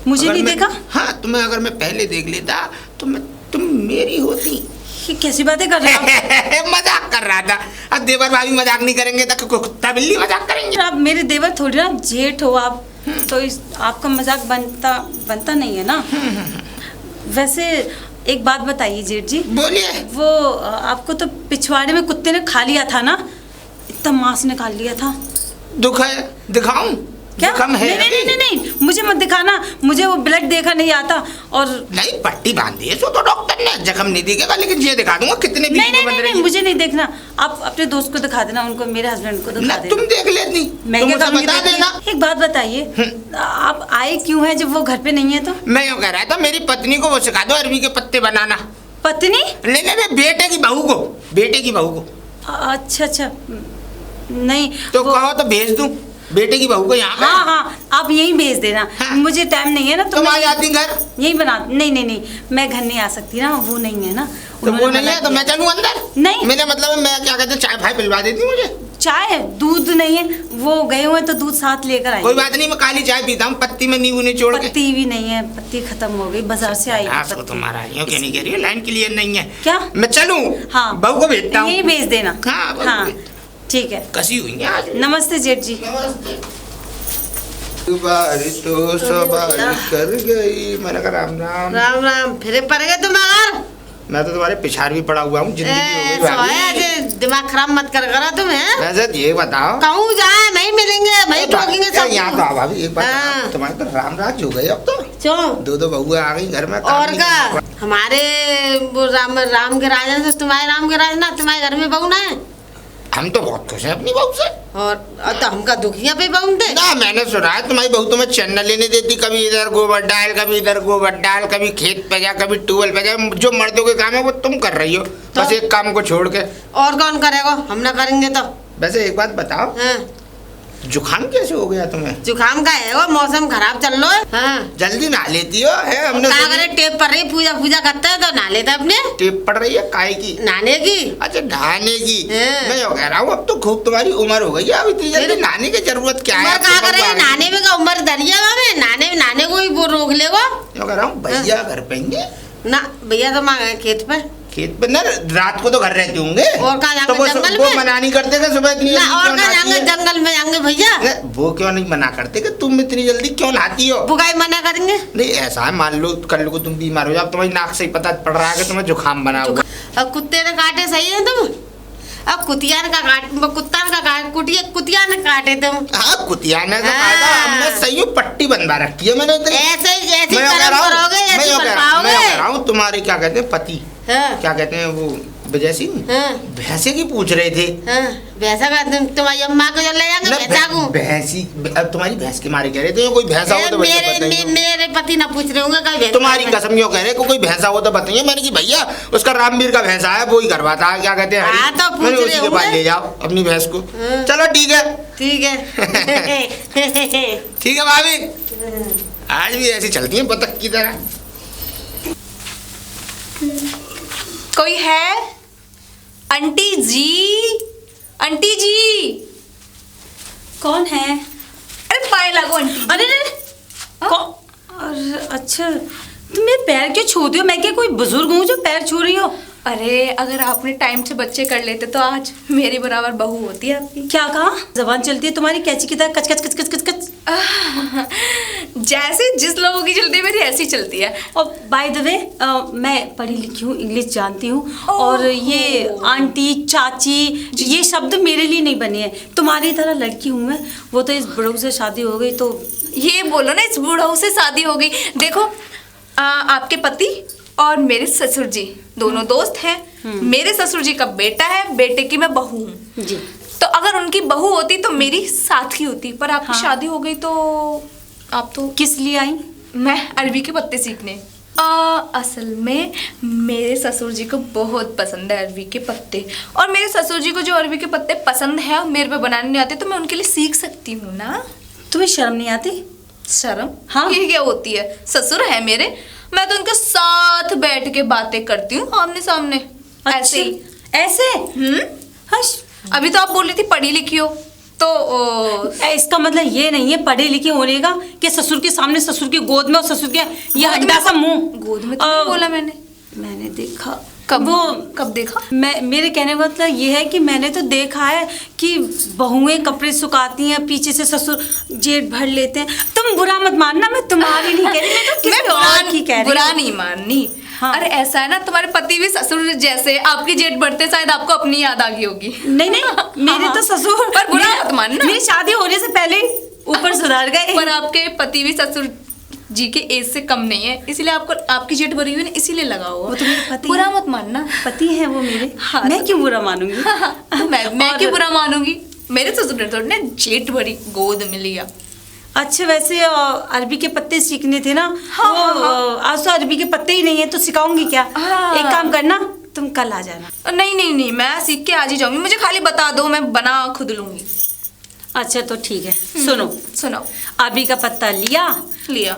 मुझे नहीं देखा? हाँ, तुम्हें अगर मैं पहले देख लेता तो तुम मेरी होती। ये कैसी बातें कर रहे हो? मजाक कर रहा था। अब देवर भाभी मजाक नहीं करेंगे तो कुत्ता बिल्ली मजाक करेंगे। आप मेरे देवर थोड़ी ना, जेठ हो आप, तो आपका मजाक बनता नहीं है ना। वैसे एक बात बताइए जेठ जी। बोलिए। वो आपको तो पिछवाड़े में कुत्ते ने खा लिया था ना, इतना मांस निकाल लिया था। दुख है, दिखाऊं? क्या? कम है नहीं, नहीं नहीं नहीं, मुझे मत दिखाना, मुझे वो ब्लड देखा नहीं आता। और नहीं, पट्टी बांधी है सो तो डॉक्टर ने, जख्म नहीं दिखेगा, लेकिन ये दिखा दूंगा कितने भी नहीं नहीं बंद नहीं, रही नहीं है। मुझे नहीं देखना, आप अपने दोस्त को दिखा देना, उनको, मेरे हस्बैंड को दिखा ना देना। तुम देख लेती, मैं तुम क्या उसे करूंगी बता देखिए? देना। एक बात बताइए, आप आए क्यों हैं जब वो घर पे नहीं है? तो मैं यूँ कह रहा था मेरी पत्नी को वो सिखा दो अरबी के पत्ते बनाना। पत्नी? नहीं नहीं नहीं, बेटे की बहू को, बेटे की बहू को। अच्छा अच्छा, नहीं तो वो, कहो तो भेज दूं बेटे की बहू को यहाँ पे। हाँ हाँ, आप यहीं भेज देना। हाँ। मुझे टाइम नहीं है ना, तो तुम आ मैं जाती घर। यहीं बना। नहीं नहीं नहीं, मैं घर नहीं आ सकती ना, वो नहीं है ना। तो वो उन्होंने नहीं मना है तो मैं किया। चलूं अंदर? नहीं। मेरा मतलब है मैं क्या कहते चाय भाई पिलवा देती मुझे। चाय? दूध नहीं है, वो गए हुए तो दूध साथ लेकर आए। कोई बात नहीं, मैं काली चाय पीता हूँ, पत्ती में नींबू निचोड़ के। पत्ती भी नहीं है, पत्ती खत्म हो गई, बाजार से आई हाँ, थी सो पत्ती। तुम्हारा यूँ क्यों नहीं कह रही है, लाइन क्लियर नहीं है। क्या? मैं चलूं? हाँ, बहू को भेजता हूँ। यहीं भेज देना। हाँ, बहू को हाँ, भेज- ठीक है। कसी हुई है आज। नमस्ते जेठ जी। बारिश तो सवारी कर गई। मैंने कहा राम राम। राम राम, फिर पड़ गए तुम यार। मैं तो तुम्हारे पिछाड़ भी पड़ा हुआ हूँ, जिंदगी हो गई भाभी। दिमाग खराब मत करा तुम है। वैसे ये बताओ, कहूँ जाए नहीं मिलेंगे, नहीं ठोकेंगे सब। यहाँ तो आओ भाभी, एक बात हाँ। बताओ, तुम्हारे तो राम राज हो गए अब तो। क्यों? दो बहुआ आ गई घर में, काम और नहीं का करना। हमारे वो राम के राजा से तुम्हारे राम के राज ना, तुम्हारे घर में बहू ना है। हम तो बहुत खुश हैं अपनी बहू से। और तो हमका दुखिया पे बहू थे ना, मैंने सुना है तुम्हारी बहू तुम्हें चन्ना लेने देती, कभी इधर गोबर डाल, कभी इधर गोबर डाल, कभी खेत पे जा, कभी ट्यूबवेल पे जा। जो मर्दों के काम है वो तुम कर रही हो, तो? बस एक काम को छोड़ के। और कौन करेगा, हम ना करेंगे तो। वैसे एक बात बताओ, हाँ। जुकाम कैसे हो गया तुम्हें? जुकाम का है वो, मौसम खराब चल रहा है। हाँ। जल्दी नहा लेती हो है हमने क्या करे, टेप पड़ रही, पूजा पूजा करता है तो नहा लेता अपने। टेप पड़ रही है काय की? नहाने की। अच्छा नहाने की। हाँ। मैं यो कह रहा हूँ अब तो खूब तुम्हारी उम्र हो गई है, अब इतनी जल्दी नहाने की जरूरत क्या है? क्या करे, नहाने में का उम्र दरिया में, नहाने को ही वो रोक लेगा। यो कह रहा हूँ भैया घर पे हैं? ना भैया तो मांगे खेत पे। खेत पे ना, रात को तो घर रहते होंगे। और कहाँ जाएंगे, तो वो जंगल वो में? मना नहीं करते कि सुबह इतनी ना जल्दी और क्यों कहाँ नहाती जाएंगे, है? जंगल में जाएंगे भैया। वो क्यों नहीं मना करते कि तुम इतनी जल्दी क्यों नहाती हो? बुगाई मना करेंगे। नहीं ऐसा है, मान लो कल को तुम बीमार हो जाओ, तुम्हारी नाक से ही पता पड़ रहा है कि तुम्हें जुकाम बना हुआ। अब कुत्ते ने काटे सही है तुम। अब कुतिया ने कुतिया ने काटे तुम। हाँ कुतिया ने तो हाँ। काटा, हमने सही पट्टी बनवा रखी है मैंने इतनी। ऐसे ऐसे मैं यो कह कर्म रहा हूँ, करोगे, मैं ऐसे यो कर कह रहा हूँ, मैं यो कह रहा पाओगे। हूँ, तुम्हारे क्या कहते हैं पति, हाँ। क्या कहते हैं वो विजय सिंह, हाँ। भैंसे की पूछ रहे थे। हाँ, भैंसा का तुम्हारी अम्मा को जो ले जाएंगे ना, भैंसा को। भैंसी, अब तुम्हारी भैंस के मारे कह रहे थे कोई भैंसा हो तो भैया बताइए। मेरे पति ना पूछ रहे होंगे कभी। तुम्हारी कसम यो कह रहे कोई भैंसा हो तो बताइए। मैंने कि भैया उसका रामवीर का भैंसा है, वो ही करवाता है, क्या कहते हैं हाँ, तो पूछ मैंने रहे उसी के पास होंगे। ले जाओ अपनी भैंस को। हाँ। चलो ठीक है। ठीक है। ठीक है भाभी, आज भी ऐसी चलती है बतख की तरह। कोई है? आंटी जी, आंटी जी। कौन है? अरे पाए लागो आंटी। अरे अरे अच्छा, तुम मेरे पैर क्यों छूते हो? मैं क्या कोई बुजुर्ग हूँ जो पैर छू रही हो? अरे अगर आपने टाइम से बच्चे कर लेते तो आज मेरी बराबर बहू होती है आपकी। क्या कहा? जबान चलती है तुम्हारी कैची की तरह, कच कच कच कच कच कच। जैसे जिस लोगों की चलती है मेरी ऐसी चलती है। और बाय द वे मैं पढ़ी लिखी हूँ, इंग्लिश जानती हूँ, और ये आंटी चाची ये शब्द मेरे लिए नहीं बने हैं। तुम्हारी तरह लड़की हूँ मैं, वो तो इस बड़ों से शादी हो गई तो। ये बोलो ना, इस बूढ़ों से शादी हो गई। देखो आपके पति और मेरे ससुर जी दोनों दोस्त हैं। मेरे ससुर जी का बेटा है, बेटे की मैं बहू हूँ जी। तो अगर उनकी बहू होती तो मेरी साथी होती, पर आपकी हाँ। शादी हो गई तो आप तो। किस लिए आई? मैं अरबी के पत्ते सीखने। असल में मेरे ससुर जी को बहुत पसंद है अरबी के पत्ते, और मेरे ससुर जी को जो अरबी के पत्ते पसंद है मेरे पे बनाने नहीं आते, तो मैं उनके लिए सीख सकती हूँ ना। तुम्हें शर्म नहीं आती? शर्म? हाँ। ये क्या होती है? ससुर है मेरे, मैं तो उनके साथ बैठ के बातें करती हूँ आमने सामने। ऐसे ही। ऐसे? हश। अभी तो आप बोल रही थी पढ़ी लिखी हो, तो इसका मतलब ये नहीं है पढ़े लिखे होने का कि ससुर के सामने, ससुर की गोद में, और ससुर के ये हड्डा सा मुंह। गोद में तो नहीं बोला मैंने। मैंने देखा। कब? वो कब देखा? मैं, मेरे कहने का मतलब ये है कि मैंने तो देखा है कि बहुएं कपड़े सुखाती हैं, पीछे से ससुर जेठ भर लेते हैं। तुम बुरा मत मानना, मैं तुम्हारी नहीं कह रही, मैं तो किसी और की कह रही हूँ। बुरा नहीं माननी। हाँ। अरे ऐसा है ना, तुम्हारे पति भी ससुर जैसे, आपकी जेठ बढ़ते शायद आपको अपनी याद आ गई होगी। नहीं नहीं, मेरे तो ससुर, पर बुरा मत मानना। मेरी शादी होने से पहले ऊपर सुधार गए। पर आपके पति भी ससुर जी के एज से कम नहीं है, इसीलिए आपको आपकी जेठ भरी हुई ना, इसीलिए लगा हुआ। वो तो मेरे पति बुरा हैं। मत मानना। पति है वो मेरे। हाँ, मैं तो- क्यों बुरा मानूंगी? तो मैं और- क्यों बुरा मानूंगी? मेरे ससुर ने थोड़ी ना जेठ भरी गोद में लिया। अच्छा वैसे अरबी के पत्ते सीखने थे ना। हाँ, वो हाँ, आज तो अरबी के पत्ते ही नहीं है तो सिखाऊंगी क्या? हाँ। एक काम करना, तुम कल आ जाना। नहीं नहीं नहीं, मैं सीख के आज ही जाऊंगी, मुझे खाली बता दो, मैं बना खुद लूंगी। अच्छा तो ठीक है, सुनो। सुनाओ। अरबी का पत्ता लिया,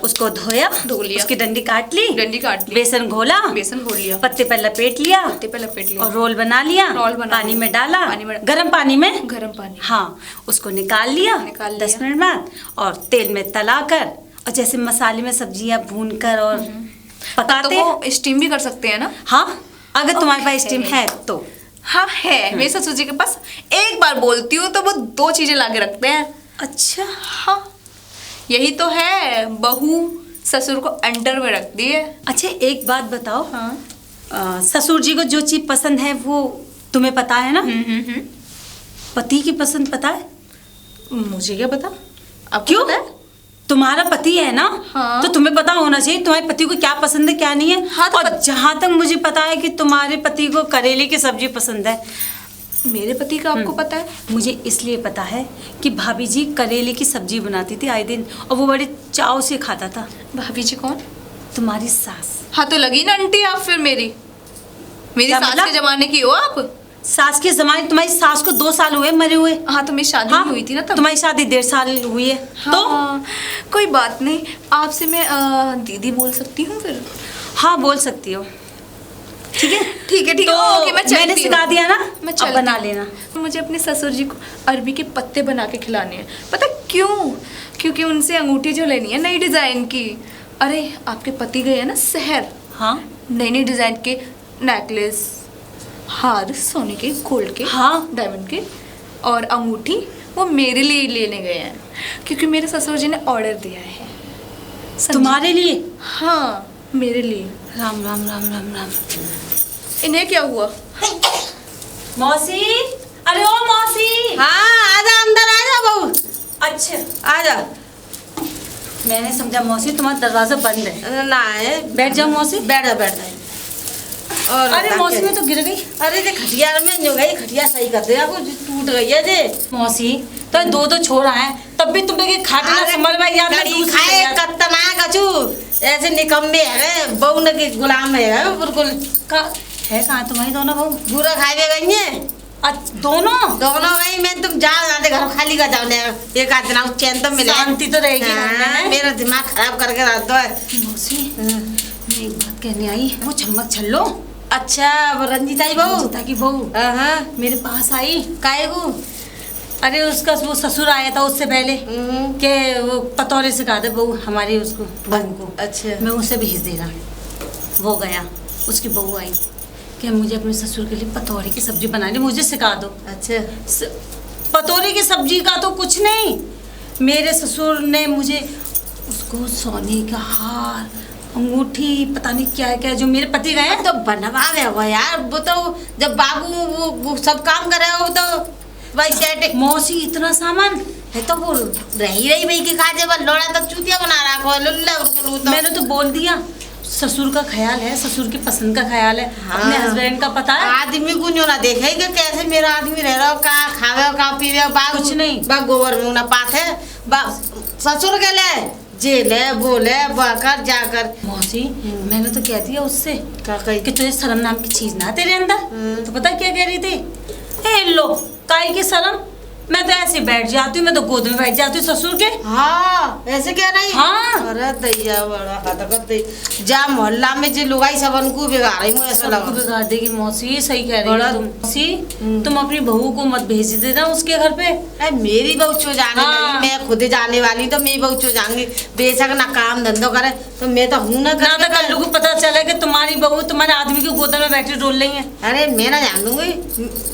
उसको धोया, धो लिया, उसकी डंडी काट ली, डंडी काट ली, बेसन घोला, बेसन घोल लिया, पत्ते पर लपेट लिया, पत्ते पे लपेट लिया, और रोल बना लिया, रोल बना पानी लिया, में डाला, पानी में, गरम पानी में, गरम पानी, हाँ, उसको निकाल लिया 10 मिनट बाद, और तेल में तलाकर, और जैसे मसाले में सब्जियां भून कर और पकाते। तो वो स्टीम भी कर सकते हैं ना? हाँ, अगर तुम्हारे पास स्टीम है तो। हाँ है, मेरे ससुर जी के पास। एक बार बोलती हूँ तो वो 2 चीजें लाके रखते हैं। अच्छा हाँ, यही तो है, बहू ससुर को अंडर में रखती है। अच्छा एक बात बताओ। हाँ। ससुर जी को जो चीज पसंद है वो तुम्हें पता है ना? पति की पसंद पता है? मुझे क्या पता? अब क्यों? तुम्हारा पति है ना? हाँ। तो तुम्हें पता होना चाहिए तुम्हारे पति को क्या पसंद है क्या नहीं है। हाँ, तो और जहाँ तक मुझे पता है कि तुम्हारे पति को करेले की सब्जी पसंद है। मेरे पति का आपको पता है? मुझे इसलिए पता है कि भाभी जी करेले की सब्जी बनाती थी आए दिन, और वो बड़े चाव से खाता था। भाभी जी कौन? तुम्हारी सास। हाँ तो लगी ना आंटी आप फिर मेरी क्या सास मतलब? के जमाने की हो आप। सास के जमाने तुम्हारी सास को 2 साल हुए मरे हुए। हाँ तो मेरी शादी हाँ, नहीं हुई थी ना तब। तुम्हारी शादी 1.5 साल हुई है। हाँ, तो कोई बात नहीं, आपसे मैं दीदी बोल सकती हूँ फिर? हाँ बोल सकती हो। ठीक है ठीक है ठीक तो है, ओके मैं चलती मैंने हूँ। सिखा दिया ना, मैं अब चलती बना हूँ। लेना। मुझे अपने ससुर जी को अरबी के पत्ते बना के खिलाने हैं। पता क्यों? क्योंकि उनसे अंगूठी जो लेनी है नई डिज़ाइन की। अरे आपके पति गए हैं ना शहर, हाँ नई नई डिज़ाइन के नेकलेस, हार, सोने के, गोल्ड के, हाँ। डायमंड के और अंगूठी वो मेरे लिए लेने गए हैं, क्योंकि मेरे ससुर जी ने ऑर्डर दिया है। समझी? तुम्हारे लिए? हाँ मेरे लिए। राम राम राम राम राम। इन्हें क्या हुआ? मौसी, अरे ओ मौसी। हाँ आजा, अंदर आजा बहू, अच्छा आजा। मैंने समझा मौसी तुम्हारा दरवाजा बंद है। ना है, बैठ जाओ मौसी। बैठ जा बैठ जा। और अरे बता मौसी क्या? में तो गिर गई। अरे जे खटिया में जो गई, खटिया सही कर दे, आपको टूट गई है जे। मौसी तो 2 छोड़ आए, तब भी तुम्हें के खाटे ना संभल में याद ना कड़ी दूसरी खाए याद। कत्तना कछु, ऐसे निकम्मे है, बहू न के गुलाम है बिल्कुल। का है कहाँ तुम्हारी दोनों बहू? पूरा खाए गई है दोनों दोनों गई। मैं तुम जाओ ना, घर खाली का जाओ, एक आध दिन चैन तो मिले, शांति तो रहेगी घर में, हाँ, हैं? मेरा दिमाग खराब करके रख दो है। मौसी मैं एक बात कहने आई, वो चम्मक छल्लो अच्छा वो रंजीता ही बहू, रंजीता की बहू हाँ मेरे पास आई। काहे को? अरे उसका वो ससुर आया था उससे पहले के वो पतौरे सिखा दे बहू हमारी उसको बहू को। अच्छा मैं उसे भेज दे रहा, वो गया, उसकी बहू आई कि मुझे अपने ससुर के लिए पतौरे की सब्जी बनानी, मुझे सिखा दो। अच्छा पतौरे की सब्जी का तो कुछ नहीं, मेरे ससुर ने मुझे उसको सोने का हार, अंगूठी, पता नहीं क्या क्या जो मेरे पति गए तो बनवा दे वो यार, वो तो जब बाबू वो सब काम करे वो तो भाई सेट मौसी इतना सामान है, तो वो रही भाई की खाजे बल लोड़ा तो चूतिया बना रहा को लुल्ला उनको तो। मैंने तो बोल दिया, ससुर का ख्याल है, ससुर की पसंद का ख्याल है, अपने हस्बैंड का पता है। आदमी को न्यू ना देखे कि कैसे मेरा आदमी रह रहा, का खावे का पीवे, बाग कुछ नहीं। बाग गोबर में ना पात है, ससुर के ले जेल है, बोले बाकर जाकर। मौसी मैंने तो कह दिया उससे का कही कि तुझे शर्म नाम की चीज ना तेरे अंदर। तो पता क्या कह रही थी, ए लो काई की शर्म, मैं तो ऐसे बैठ जाती हूँ, मैं तो गोद में बैठ जाती हूँ ससुर के। हाँ ऐसे कह रही। हाँ। अरे दैया बड़ा हतकत जा मोहल्ला में जो लुगाई सबन को बिगाड़ रही हूँ, ऐसा सबको लगा। बिगाड़ देगी मौसी, सही कह रही बड़ा- हो तुम। मौसी तुम अपनी बहू को मत भेज देना उसके घर पे। अरे मेरी बहू चो जाने हाँ। लगी, मैं खुद जाने वाली, तो मेरी बहू चो जाऊंगी, बेशक ना काम धंधो करे तो मैं तो हूँ ना ना तो कल्लू को पता चला कि तुम्हारी बहू तुम्हारे आदमी के गोद में बैठी रोल रही है। अरे मैं ना जान दूंगी,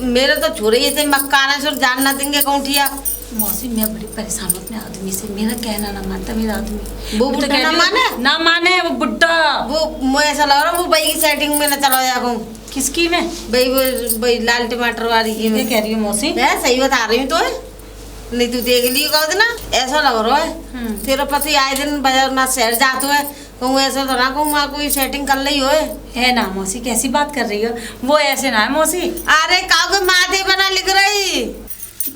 मेरे तो छोरे ये थे मक्काना सुर जान ना देंगे कौंठिया। मौसी मैं बड़ी परेशान हूँ अपने आदमी से, मेरा कहना ना मानता मेरा आदमी। वो मैं तो बुड्ढा कह ना रही हूँ, माने? ना माने वो बुड्ढा। वो मुझे ऐसा लग रहा है वो बई की सेटिंग में ना चला जाऊँ, किसकी में? बई वो बई लाल टमाटर वाली की ये में। कह रही हूँ मौसी। मैं सही बता रही हूँ तो है, नहीं तू देख ली कहो ना, ऐसा लग रहा है तेरा पति आए दिन बाजार में शहर जाते है, कहूँ ऐसा तो ना कहूँ वहाँ कोई सेटिंग कर ली हो है ना मौसी, कैसी बात कर रही हो, वो ऐसे ना है मौसी। अरे काऊ के माथे बना लिख रही।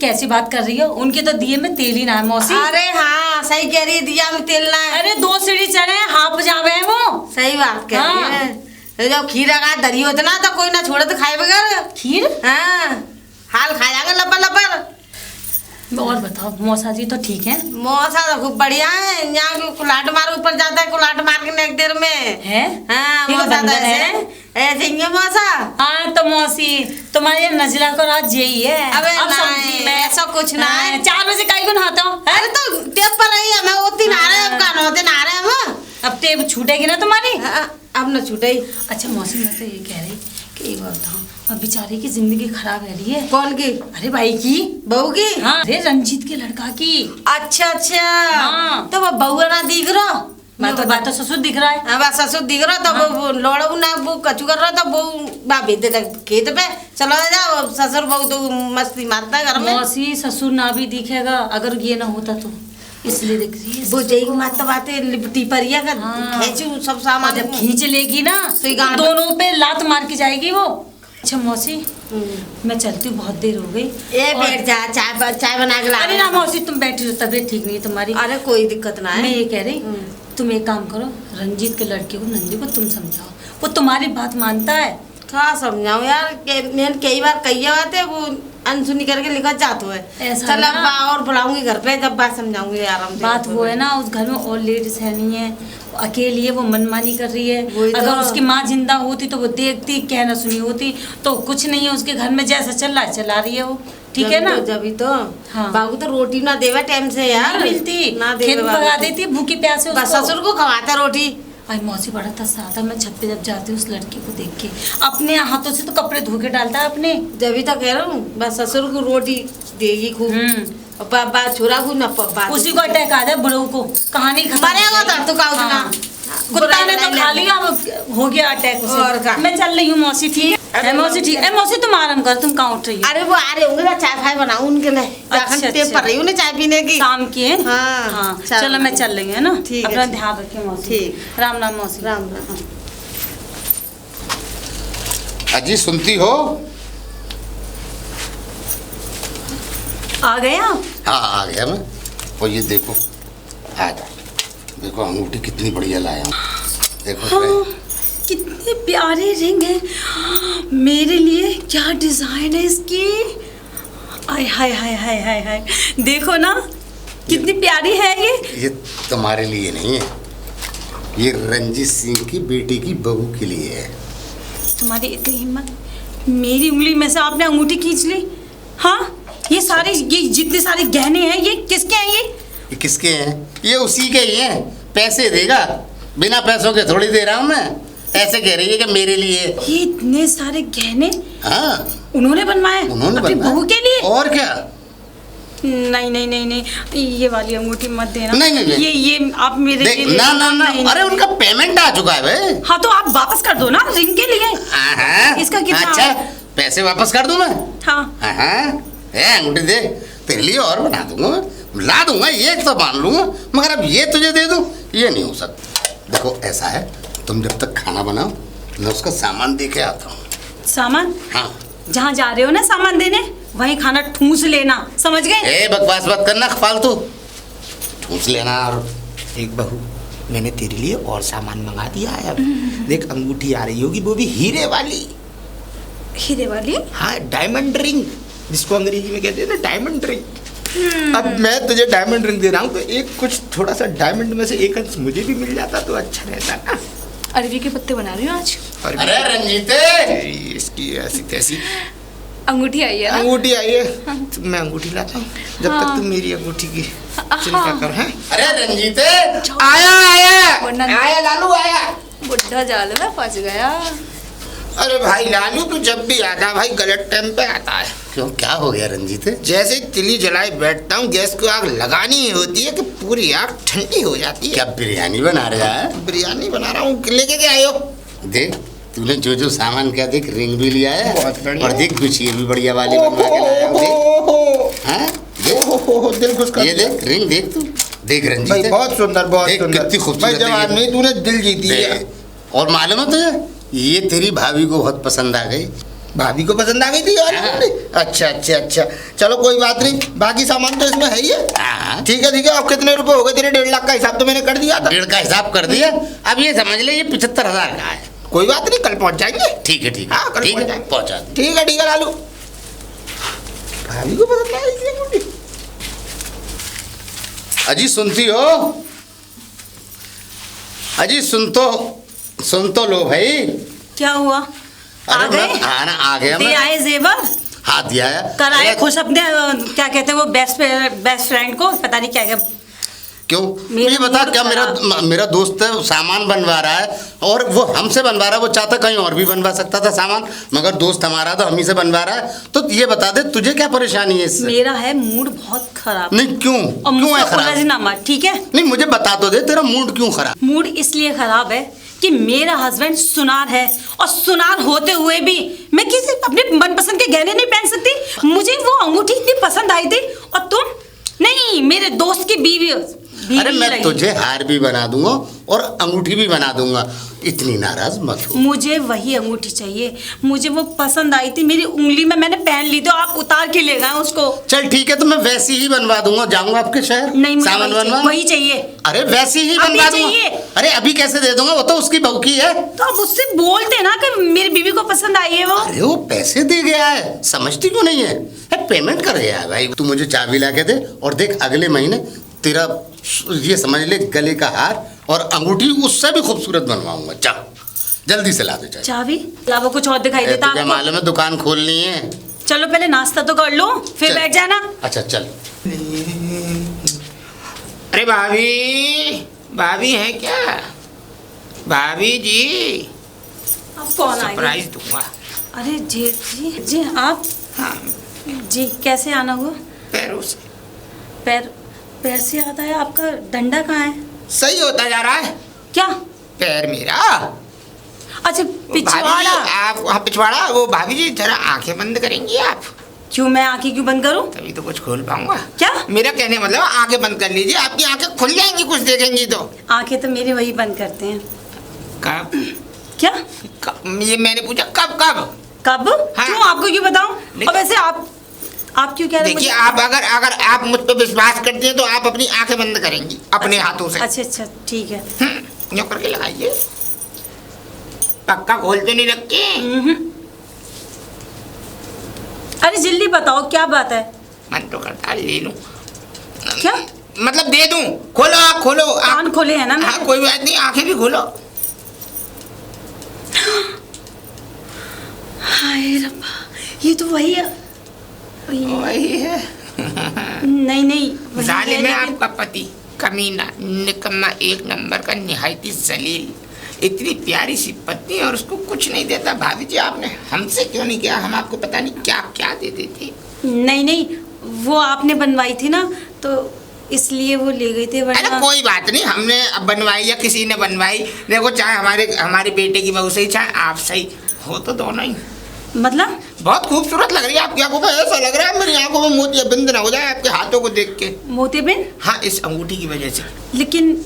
कैसी बात कर रही हो, उनके तो दिए में तेल ही ना है मौसी। अरे हाँ सही कह रही है, दिया में तेल ना है। अरे 2 सीढ़ी चढ़े हाफ जावे हैं वो। सही बात कह रही हाँ। है, जब खीरा का दरी होता ना तो कोई ना छोड़े तो खाए बगैर खीर। हाँ हाल खा जाएंगे लपर लपर। और बताओ मौसा जी तो ठीक है? मौसा तो खूब बढ़िया है, यहाँ की कुलाट मार ऊपर जाता है, कुलाट मार के एक देर में है? हाँ ये मौसा तो बंदर है? ऐसे ही है मौसा। हाँ तो मौसी तुम्हारे नजला को राज यही है। अबे अब नहीं, समझी मैं। ऐसा कुछ ना है। 4 बजे काई को नहाता हूँ? अरे तो टेप पर रही है, मैं होती नहा रहे अब का होते नहा रहे हम। अब टेप छूटेगी ना तुम्हारी। अब न छूटे। अच्छा मौसी मैं तो ये कह रही कि एक बात बताओ, अब बेचारे की जिंदगी खराब रह रही है। कौन की? अरे भाई की, बहू की? हाँ अरे रंजीत के लड़का की। अच्छा अच्छा हाँ। तो वो बहू ना दिख रहा, मैं तो बात तो ससुर दिख रहा है। अब ससुर दिख रहा तो वो लौड़ू ना वो कचू कर रहा तो वो भेज देता खेत पे, चलो जाओ ससुर बहू तो मस्ती मारता है घर में। मौसी ससुर ना भी दिखेगा अगर ये ना होता तो, इसलिए देख रही है। वो जई मात बातें लिपटी परिया का हाँ। खींचू सब और सामान जब खींच लेगी ना सुई गांठ। दोनों पे लात मार के जाएगी वो। अच्छा मौसी मैं चलती हूँ, बहुत देर हो गई। ए और- बैठ जा, चाय बना के ला। अरे ना मौसी तुम बैठी रहो, तबीयत ठीक नहीं है तुम्हारी। अरे कोई दिक्कत ना मैं है। ये कह रही तुम एक काम करो, रंजीत के लड़के को नंदी को तुम समझाओ, वो तुम्हारी बात मानता है। क्या समझाऊं यार मैंने कई बार कही बात है, वो अनसुनी करके लिखा जातो है। ऐसा चल अब ना। और बुलाऊंगी घर पे, जब बात समझाऊंगी आराम से। बात वो है ना, उस घर में और लेडीज है नहीं है, वो अकेली है, वो मनमानी कर रही है। वही तो। अगर उसकी माँ जिंदा होती तो वो देखती, कहना सुनी होती। तो कुछ नहीं है उसके घर में, जैसा चल रहा है चला रही है वो, ठीक है ना। जब तो हाँ। बाबू तो रोटी ना देवे टाइम से यार, नहीं मिलती, ना खेत देवे भगा बाबू। देती भूखी प्यासे बस उसको। ससुर को खवाता रोटी। आई मौसी बड़ा तरसा आता, मैं छत पे जब जाती हूँ उस लड़की को देख के, अपने हाथों से तो कपड़े धो के डालता है अपने। जब ही तो कह रहा हूँ, बस ससुर को रोटी देगी खूब। और बाबा छोरा को न पप्पा उसी को अटैक आ जाए बुढ़ऊ को, कहानी खत्म। मरेगा तो का उतना। हाँ। कुत्ता ने तो खा लिया, अब हो गया अटैक उसे। और क्या? मैं चल रही हूँ मौसी, ठीक है मौसी, ठीक है मौसी, तुम आराम कर, तुम कहाँ उठ रही हो? अरे वो आ रहे होंगे ना, चाय फाय बनाऊं उनके लिए। अच्छा, टेप अच्छा। पर रही हूँ ना चाय पीने की। शाम की है। हाँ, हाँ शाम चलो की। मैं चल रही हूँ, है ना। ठीक है, अपना ठीक। ध्यान रखिए मौसी। ठीक। राम राम मौसी। राम राम। अजी सुनती हो? आ गए आप? हाँ आ गया मैं। और ये देखो, आ जा, देखो अंगूठी कितनी बढ़िया लाया हूँ, देखो। हाँ, कितने प्यारे रिंग है मेरे लिए, क्या डिजाइन है इसकी। आय हाय हाय हाय हाय हाय, देखो ना कितनी प्यारी है ये तुम्हारे लिए नहीं है, ये रंजीत सिंह की बेटी की बहू के लिए है। तुम्हारी इतनी हिम्मत, मेरी उंगली में से आपने अंगूठी खींच ली। हाँ, ये सारे, ये जितने सारे गहने हैं ये किसके हैं? ये किसके हैं? ये उसी के ही हैं। पैसे देगा, बिना पैसों के थोड़ी दे रहा हूँ मैं। ऐसे कह रही है कि मेरे लिए। ये इतने सारे गहने हाँ उन्होंने बनवाए उन्होंने अपनी बनवाए। बहू के लिए? और क्या। नहीं नहीं नहीं नहीं, ये वाली अंगूठी मत देना। नहीं, नहीं, नहीं। ये आप मेरे देख, लिए ना ना ना, नहीं, अरे नहीं। उनका पेमेंट आ चुका है भाई। हाँ तो आप वापस कर दो ना रिंग के लिए। हाँ, इसका कितना? अच्छा, पैसे वापस कर दूं मैं? हाँ हाँ, अंगूठी दे, तेरे लिए और बना दूंगा मैं, ला दूंगा, ये तो मान लूंगा, मगर अब ये तुझे दे दूं, ये नहीं हो सकता। देखो ऐसा है, तुम जब तक खाना बनाओ मैं उसका सामान दे के आता हूँ। सामान? हाँ। जहाँ जा रहे हो ना सामान देने, वहीं खाना ठूंस लेना, समझ गए? ए बकवास मत करना फालतू, ठूस लेना। और एक बहू, मैंने तेरे लिए और सामान मंगा दिया है अब। देख अंगूठी आ रही होगी, वो भी हीरे वाली। हीरे वाली? हाँ, डायमंड रिंग, जिसको अंग्रेजी में कहते हैं ना डायमंड रिंग। अब मैं तुझे डायमंड रिंग दे रहा हूँ, तो एक कुछ थोड़ा सा डायमंड में से एक अंश मुझे भी मिल जाता तो अच्छा रहता ना। अरवी के पत्ते बना रही हूँ आज। अरे रंजीते, इसकी ऐसी तैसी अंगूठी आई है ना? अंगूठी आई है, तो मैं अंगूठी लाता हूँ जब तक तुम मेरी अंगूठी की चिंता कर। हैं? अरे रंजीते, आया आया वरना- आया लालू आया। बुढ़ा जाल में फंस गया। अरे भाई लालू, तू जब भी आता है भाई गलत टाइम पे आता है। क्यों, क्या हो गया रंजीते? जैसे तिली जलाए बैठता हूँ, गैस को आग लगानी होती है कि पूरी आग ठंडी हो जाती है। क्या बिरयानी बना रहा है? बिरयानी बना रहा हूँ, लेके के आयो। देख तूने जो जो सामान क्या, देख रिंग भी लिया है, बहुत बढ़िया। और देख गुच्छी भी बढ़िया वाली बनवा के लाया हूँ, देख। हाँ, देख, दिल खुश कर ये दिया। देख रिंग, देख तू, देख भाई रंजीते, बहुत सुंदर, बहुत देख सुंदर। कितनी खूबसूरत भाई है जवाब ये। नहीं, तूने दिल जीती है। देख, और मालूम है तुझे, ये तेरी भाभी को बहुत पसंद आ गई। भाभी को पसंद आ गई थी यार। हाँ। अच्छा अच्छा अच्छा, चलो कोई बात नहीं, बाकी सामान तो इसमें है ही है। हाँ। ठीक है ठीक है। अब कितने रुपए हो गए तेरे? 1.5 लाख का हिसाब तो मैंने कर दिया था। 1.5 का हिसाब कर दिया, अब ये समझ ले ये 75,000 का है। कोई बात नहीं, कल पहुंच जाएंगे। ठीक है, ठीक हाँ, है, कल ठीक पहुंच है, जाएंगे। पहुंचा दे। ठीक है लालू। भाभी को पसंद आ गई थी अंगूठी। अजी सुनती हो? अजी सुन तो लो भाई। क्या हुआ? आ अरे गए? मैं आना आ गया दे मैं। आए जेवर? हाथ दिया है। कराए अरे, खुश अपने क्या कहते हैं वो बेस्ट फ्रेंड को, पता नहीं क्या क्या। क्यों? मेरा ये बता, मूड क्या खराब। मेरा दोस्त है, सामान बनवा रहा है, और वो हमसे बनवा रहा है, वो चाहता कहीं और भी बनवा सकता था सामान, मगर दोस्त हमारा तो हम ही से बनवा रहा है। तो ये बता दे, तुझे क्या परेशानी है इससे? मेरा है मूड बहुत खराब। नहीं, क्यों और क्यों है मुझसे खराब? उलझना मत, ठीक है? नहीं, मुझे बता तो दे, तेरा मूड क्यों खराब? मूड इसलिए खराब है कि मेरा हस्बैंड सुनार है, और सुनार होते हुए भी मैं किसी अपने मनपसंद के गहने नहीं पहन सकती। मुझे वो अंगूठी इतनी पसंद आई थी, और तुम नहीं, मेरे दोस्त की बीवी अरे मैं रही। तुझे हार भी बना दूंगा और अंगूठी भी बना दूंगा, इतनी नाराज मत हो। मुझे वही अंगूठी चाहिए, मुझे वो पसंद आई थी, मेरी उंगली में मैंने पहन ली थी, आप उतार के ले गए उसको। चल ठीक है, तो मैं वैसी ही बनवा दूंगा, जाऊंगा आपके शहर, नहीं, मुझे सामान वही चाहिए, बनवा। वही चाहिए। अरे वैसी ही अभी बनवा दूंगा। चाहिए। अरे अभी कैसे दे दूंगा, वो तो उसकी बहू की है। तो आप उससे बोलते ना कि मेरी बीवी को पसंद आई है वो। अरे वो पैसे दे गया है, समझती क्यों नहीं है? पेमेंट कर गया है भाई। तू मुझे चाबी ला के दे और देख अगले महीने तेरा ये समझ ले गले का हार और अंगूठी उससे भी खूबसूरत बनवाऊंगा। जा जल्दी से ला दे चाबी। अलावा कुछ और दिखाई देता तुझे आपको? मालूम है दुकान खोलनी है। चलो पहले नाश्ता तो कर लो फिर चल। बैठ जाना। अच्छा चल। अरे भाभी, भाभी है क्या? भाभी जी, अब कौन आएगा? सरप्राइज दूंगा। अरे जी जी जी आप। हाँ, जी कैसे आना हुआ? पैरों से। पैर से आता है आपका। डंडा कहाँ है? सही होता जा रहा है क्या? पैर मेरा। अच्छा भाभी पिछवाड़ा। आप, हाँ पिछवाड़ा। वो भाभी जी जरा आंखें बंद करेंगी आप? क्यों मैं आंखें क्यों बंद करूं? तभी तो कुछ खोल पाऊंगा। क्या? मेरा कहने मतलब आंखें बंद कर लीजिए, आपकी आंखें खुल जाएंगी कुछ देखेंगी तो। आंखें तो मेरी वही बंद करते हैं। कब? क्या? ये मैंने पूछा कब कब? कब? हाँ। क्यों आपको क्यों बताऊं? और वैसे आप क्यों कह रहे हैं देखिए मुझे? आप अगर आप मुझ पर विश्वास करती हैं तो आप अपनी आंखें बंद करेंगी अपने हाथों से। अच्छा ठीक है। यूं करके लगाइए। पक्का खोल तो नहीं रखी? अरे जल्दी बताओ क्या बात है? मन तो करता है ले लूं। क्या? मतलब दे दूं? खोलो आप, खोलो आप। कान खोले हैं ना मेरे? हाँ कोई बात नहीं, आंखें भी खोलो। हाय रब्बा, ये तो वही है। वही है। नहीं वही जालिम है लेकिन- आपका पति, कमीना, निकम्मा, एक नंबर का, निहायती जलील। इतनी प्यारी सी पत्नी और उसको कुछ नहीं देता। भाभी जी आपने हमसे क्यों नहीं किया? हम आपको पता नहीं क्या क्या दे देते। नहीं वो आपने बनवाई थी ना तो इसलिए वो ले गए थे अरे वरना। कोई बात नहीं, हमने बनवाई या किसी ने बनवाई, देखो चाहे हमारे बेटे की बहू सही चाहे आप सही हो, तो दोनों ही मतलब बहुत खूबसूरत लग रही है आपकी आंखों में। ऐसा लग रहा है मेरी आंखों में मोतियाबिंद ना हो जाए आपके हाथों को देख के। मोतियाबिंद? हाँ इस अंगूठी की वजह से। लेकिन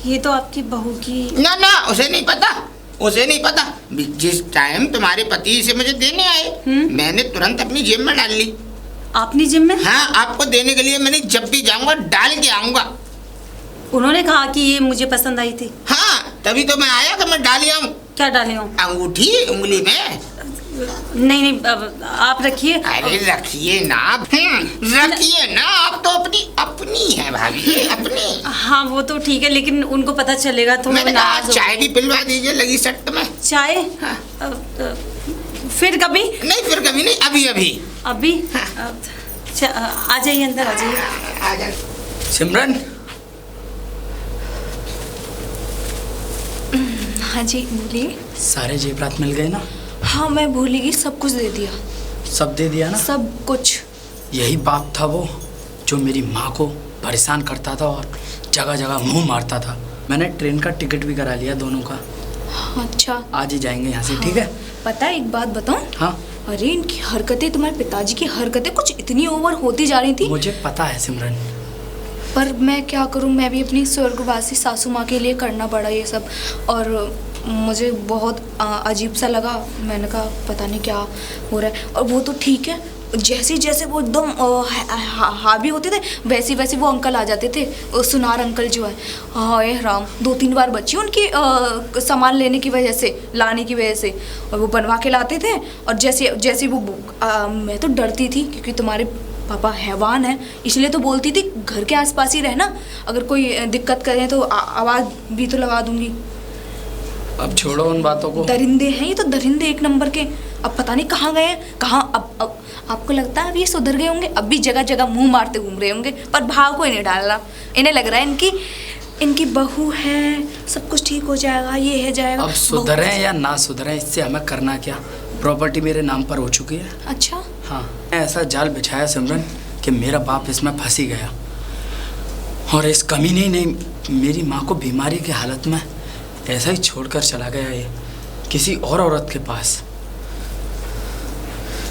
ये तो आपकी बहू की। ना ना उसे नहीं पता, उसे नहीं पता। जिस टाइम तुम्हारे पति इसे मुझे देने आए मैंने तुरंत अपनी जेब में डाल ली। अपनी जिम में? हाँ आपको देने के लिए मैंने जब भी जाऊंगा डाल के आऊंगा। उन्होंने कहा कि ये मुझे पसंद आई थी। हाँ तभी तो मैं आया कि मैं डाल आऊं। क्या डाले हो? अंगूठी उंगली में। नहीं अब आप रखिए। अरे रखिए ना आप, रखिए ना आप, तो अपनी है भाभी, अपनी। हाँ वो तो ठीक है लेकिन उनको पता चलेगा तो मैंने कहा नाराज हो- चाय भी पिलवा दीजिए लगी सट में। चाय? हाँ। फिर कभी? नहीं फिर कभी नहीं, अभी अभी। अभी? आ जाइए अंदर आ जाइए। आ जाए। सिमरन, हाँ जी बोलिए। सारे जेवरात मिल गए ना? हाँ मैं भूली गई, सब कुछ दे दिया। सब दे दिया ना? सब कुछ। यही बाप था वो जो मेरी माँ को परेशान करता था और जगह जगह मुंह मारता था। मैंने ट्रेन का टिकट भी करा लिया दोनों का। अच्छा आज ही जाएंगे यहाँ से, ठीक है? पता है एक बात बताऊं? हाँ अरे इनकी हरकतें, तुम्हारे पिताजी की हरकतें कुछ इतनी ओवर होती जा रही थी। मुझे पता है सिमरन। पर मैं क्या करूं, मैं भी अपनी स्वर्गवासी सासू माँ के लिए करना पड़ा ये सब। और मुझे बहुत अजीब सा लगा। मैंने कहा पता नहीं क्या हो रहा है। और वो तो ठीक है, जैसे जैसे वो एकदम हावी होते थे वैसे वैसे वो अंकल आ जाते थे, सुनार अंकल जो है। हाय राम, 2-3 बार बची उनकी सामान लेने की वजह से, लाने की वजह से। और वो बनवा के लाते थे और जैसे जैसे वो मैं तो डरती थी क्योंकि तुम्हारे पापा हैवान है, इसलिए तो बोलती थी घर के आसपास ही रहना, अगर कोई दिक्कत करे तो आवाज़ भी तो लगा दूंगी। अब छोड़ो उन बातों को। दरिंदे हैं ये तो, दरिंदे एक नंबर के। अब पता नहीं कहाँ गए हैं, कहाँ। अब आपको लगता है अब ये सुधर गए होंगे? अब भी जगह जगह मुंह मारते घूम रहे होंगे, पर भाव कोई नहीं डाल रहा। इन्हें लग रहा है इनकी बहू है, सब कुछ ठीक हो जाएगा, ये है जाएगा। अब सुधरे या ना सुधरे इससे हमें करना क्या? प्रॉपर्टी मेरे नाम पर हो चुकी है। अच्छा हाँ, ऐसा जाल बिछाया सिमरन कि मेरा बाप इसमें फंस ही गया। और इस कमीने ने मेरी माँ को बीमारी की हालत में ऐसा ही छोड़कर चला गया ये किसी और औरत के पास।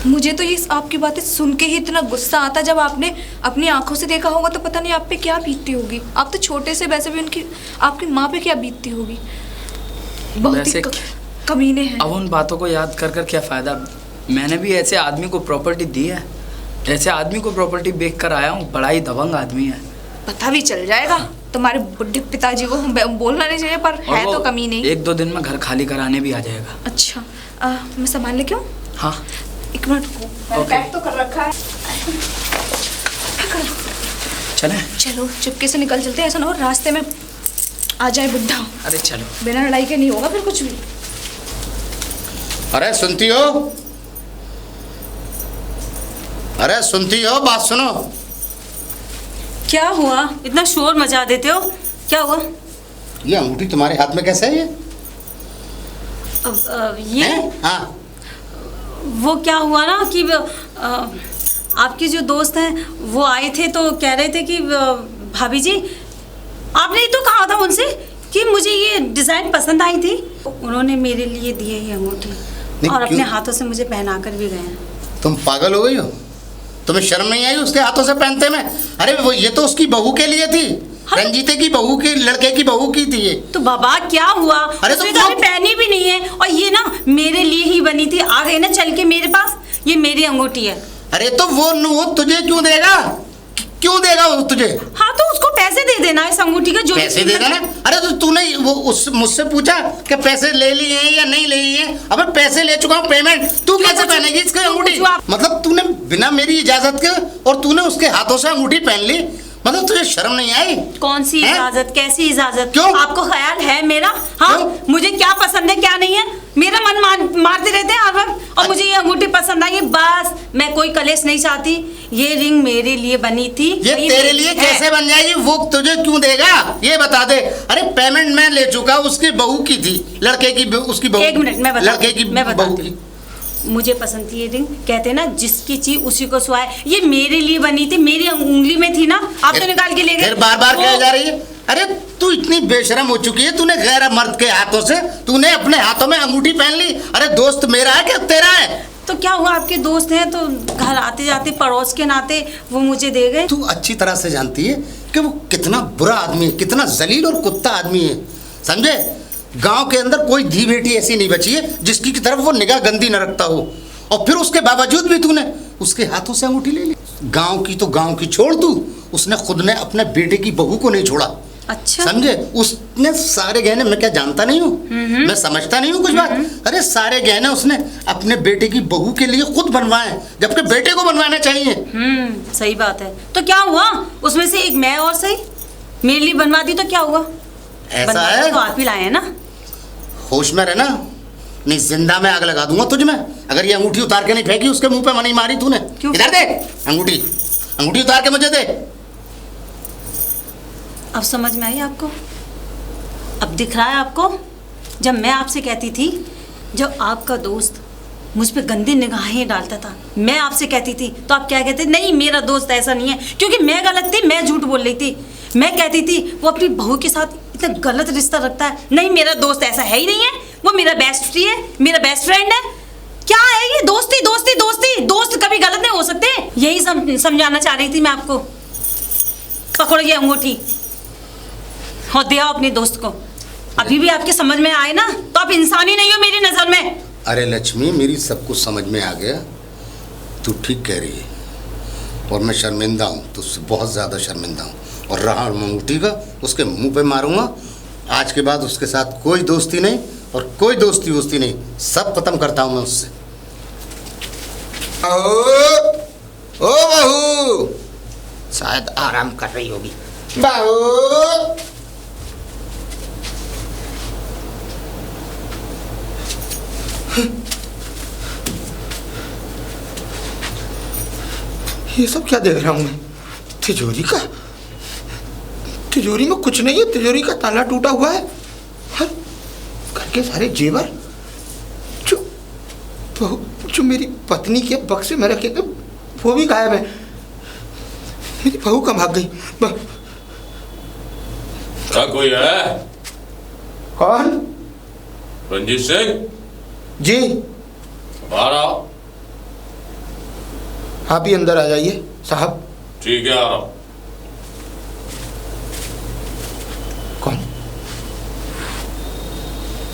मुझे तो ये आपकी बातें सुन के ही इतना गुस्सा आता। जब आपने अपनी आंखों से देखा होगा तो पता नहीं आप पे क्या बीतती होगी। आप तो छोटे से, वैसे भी आपकी माँ पे क्या बीतती होगी। बहुत ही कमीने हैं। अब उन बातों को याद कर कर क्या फ़ायदा? मैंने भी ऐसे आदमी को प्रॉपर्टी दी है, ऐसे आदमी को प्रॉपर्टी बेच कर आया हूँ। बड़ा ही दबंग आदमी है। पता भी चल जाएगा। तुम्हारे बुढ़े पिताजी को बोलना नहीं चाहिए, पर और है वो तो कमी नहीं। 1-2 दिन में घर खाली कराने भी आ जाएगा। अच्छा मैं सामान लेके आऊं? हाँ। 1 मिनट रुको, मैंने ओके। पैक तो कर रखा है। चलें? चलो चुपके से निकल चलते हैं, ऐसा ना हो रास्ते में आ जाए बुढ़ा। अरे चलो। बिना लड़ाई के नहीं होगा फिर कुछ भी। अरे सुनती हो? अरे सुनती हो? बात सुनो। क्या हुआ, इतना शोर मचा देते हो, क्या हुआ? ये अंगूठी तुम्हारे हाथ में कैसे है ये? ये हैं? हाँ। वो क्या हुआ ना कि आपके जो दोस्त हैं वो आए थे तो कह रहे थे कि भाभी जी, आपने ही तो कहा था उनसे कि मुझे ये डिज़ाइन पसंद आई थी। उन्होंने मेरे लिए दिए ये अंगूठी और अपने हाथों से मुझे पहना कर भी गए हैं। तुम पागल हो गई हो? तुम्हें शर्म नहीं आई उसके हाथों से पहनते में? अरे वो ये तो उसकी बहू के लिए थी। हाँ? रंजीते की बहू की, लड़के की बहू की थी ये। तो बाबा क्या हुआ? अरे उसने तो तो अभी पहनी भी नहीं है, और ये ना मेरे लिए ही बनी थी। आ गए ना चल के मेरे पास, ये मेरी अंगूठी है। अरे तो वो तुझे क्यों देगा? क्यों देगा वो तुझे? हाँ तो उसको पैसे दे देना इस अंगूठी का, जो पैसे दे देना? अरे तो तूने वो मुझसे पूछा कि पैसे ले लिए हैं या नहीं ले लिए? अबे पैसे ले चुका हूँ, पेमेंट। तू कैसे पहनेगी इसकी अंगूठी? मतलब तूने बिना मेरी इजाजत के और तूने उसके हाथों से अंगूठी पहन ली? मतलब तुझे शर्म नहीं आई? कौन सी इजाजत, कैसी इजाजत? क्यों? आपको ख्याल है मेरा? हाँ, मुझे क्या पसंद है क्या नहीं है, मेरा मन मारते रहते हैं हर वक्त। और मुझे ये अंगूठी पसंद आई है, बस। मैं कोई कलेश नहीं चाहती। ये रिंग मेरे लिए बनी थी। ये तेरे लिए कैसे बन जाएगी? वो तुझे क्यों देगा ये बता दे। अरे पेमेंट मैं ले चुका, उसकी बहू की थी, लड़के की, उसकी बहू। 1 मिनट मैं बताती, लड़के की मैं बहू बताती की। हूँ। मुझे पसंद थी ये रिंग। कहते हैं ना, जिसकी चीज उसी को सुहाए। ये मेरे लिए बनी थी, मेरी उंगली में थी ना, आप तो निकाल के ले गए। फिर बार बार कह जा रही है। अरे तू इतनी बेशरम हो चुकी है, तूने गैर मर्द के हाथों से तूने अपने हाथों में अंगूठी पहन ली। अरे दोस्त मेरा है क्या तेरा है? तो क्या हुआ, आपके दोस्त हैं तो घर आते जाते पड़ोस के नाते वो मुझे दे गए। तू अच्छी तरह से जानती है कि वो कितना बुरा आदमी है, कितना जलील और कुत्ता आदमी है, समझे? गांव के अंदर कोई धी बेटी ऐसी नहीं बची है जिसकी की तरफ वो निगाह गंदी न रखता हो, और फिर उसके बावजूद भी तूने उसके हाथों से अंगूठी ले ली। गांव की तो गांव की छोड़ तू, उसने खुद ने अपने बेटे की बहू को नहीं छोड़ा। अच्छा, समझे? उसने सारे गहने, मैं क्या जानता नहीं हूँ, मैं समझता नहीं हूँ कुछ बात। अरे सारे गहने उसने अपने बेटे की बहू के लिए खुद बनवाए, जबकि बेटे को बनवाना चाहिए। सही बात है। तो क्या हुआ, उसमें से एक मैं और सही मेरे लिए बनवा दी तो क्या हुआ? ऐसा है तो आप ही लाए हैं ना। होश में रहना, नहीं जिंदा में आग लगा दूंगा तुझ में अगर ये अंगूठी उतार के नहीं फेंकी उसके मुंह पे मनी मारी तूने। क्यों? इधर दे अंगूठी, अंगूठी उतार के मुझे दे। अब समझ में आई आपको? अब दिख रहा है आपको? जब मैं आपसे कहती थी, जब आपका दोस्त मुझ पे गंदी निगाहें डालता था, मैं आपसे कहती थी तो आप क्या कहते? नहीं मेरा दोस्त ऐसा नहीं है, क्योंकि मैं गलत थी, मैं झूठ बोल रही थी। मैं कहती थी वो अपनी बहू के साथ इतना गलत रिश्ता रखता है। नहीं मेरा दोस्त ऐसा है ही नहीं है, वो मेरा बेस्ट है, मेरा बेस्ट फ्रेंड है। क्या है ये दोस्ती दोस्ती दोस्ती? दोस्त कभी गलत नहीं हो सकते। यही समझाना चाह रही थी मैं आपको। पकड़ो ये अंगूठी और दे आओ अपने दोस्त को। अभी भी आपके समझ में आए ना तो आप इंसान ही नहीं हो मेरी नजर में। अरे लक्ष्मी, मेरी सब कुछ समझ में आ गया, तू ठीक कह रही है, और मैं शर्मिंदा हूँ, तुझसे बहुत ज़्यादा शर्मिंदा हूँ। और रहा अंगूठी का, उसके मुंह पे मारूंगा। आज के बाद उसके साथ कोई दोस्ती नहीं, और कोई दोस्ती वोस्ती नहीं, सब खत्म करता हूँ मैं उससे। ओ बहू, शायद आराम कर रही होगी। बहू, ये सब क्या देख रहा हूँ मैं? तिजोरी का, तिजोरी में कुछ नहीं है, तिजोरी का ताला टूटा हुआ है। हर घर के सारे जेवर जो मेरी पत्नी के बक्से में रखे थे वो भी गायब है। मेरी बहू कहाँ भाग गई? क्या कोई है? कौन? रंजीत सिंह जी, बाहर आओ। आप ही अंदर आ जाइए साहब। ठीक है, आ रहा हूं। कौन?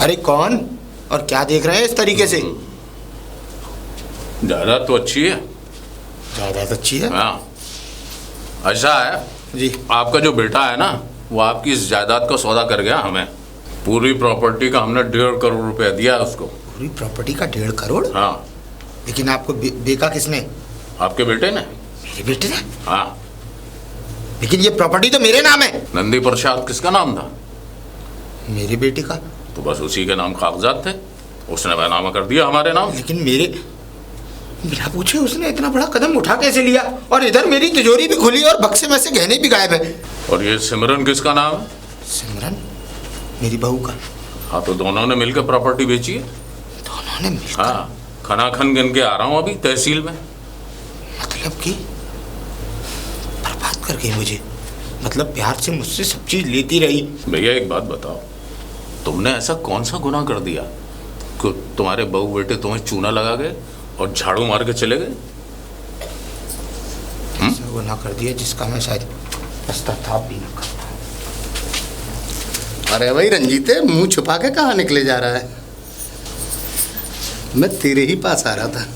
अरे कौन और क्या देख रहे हैं इस तरीके से? जायदाद तो अच्छी है। जायदाद अच्छी है? हाँ, ऐसा है जी, आपका जो बेटा है ना, वो आपकी इस जायदाद का सौदा कर गया हमें। पूरी प्रॉपर्टी का हमने 1.5 करोड़ रुपया दिया उसको। पूरी प्रॉपर्टी का 1.5 करोड़? हाँ। लेकिन आपको बेका किसने? आपके बेटे ने। मेरे बेटे ने? हाँ। लेकिन ये प्रॉपर्टी तो मेरे नाम है। नंदी प्रसाद किसका नाम था? मेरे बेटे का। तो बस उसी के नाम कागजात थे, उसने बैनामा कर दिया हमारे नाम। लेकिन बिना पूछे उसने इतना बड़ा कदम उठा कैसे लिया? और इधर मेरी तिजोरी भी खुली और बक्से में से गहने भी गायब है। और ये सिमरन किसका नाम है? सिमरन मेरी बहू का। हाँ, तो दोनों ने मिलकर प्रॉपर्टी बेची है। दोनों ने मिलकर? हाँ, खनाखन गिन के आ रहा हूँ अभी तहसील में। मतलब कि बर्बाद कर गई मुझे। मतलब प्यार से मुझसे सब चीज लेती रही। भैया एक बात बताओ, तुमने ऐसा कौन सा गुनाह कर दिया कि तुम्हारे बहू बेटे तुम्हें चूना लगा गए और झाड़ू मार के चले गए? ऐसा गुनाह कर दिया जिसका मैं शायद पश्चाताप भी न करता। अरे भाई रंजीते, मुंह छुपा के कहाँ निकले जा रहा है? मैं तेरे ही पास आ रहा था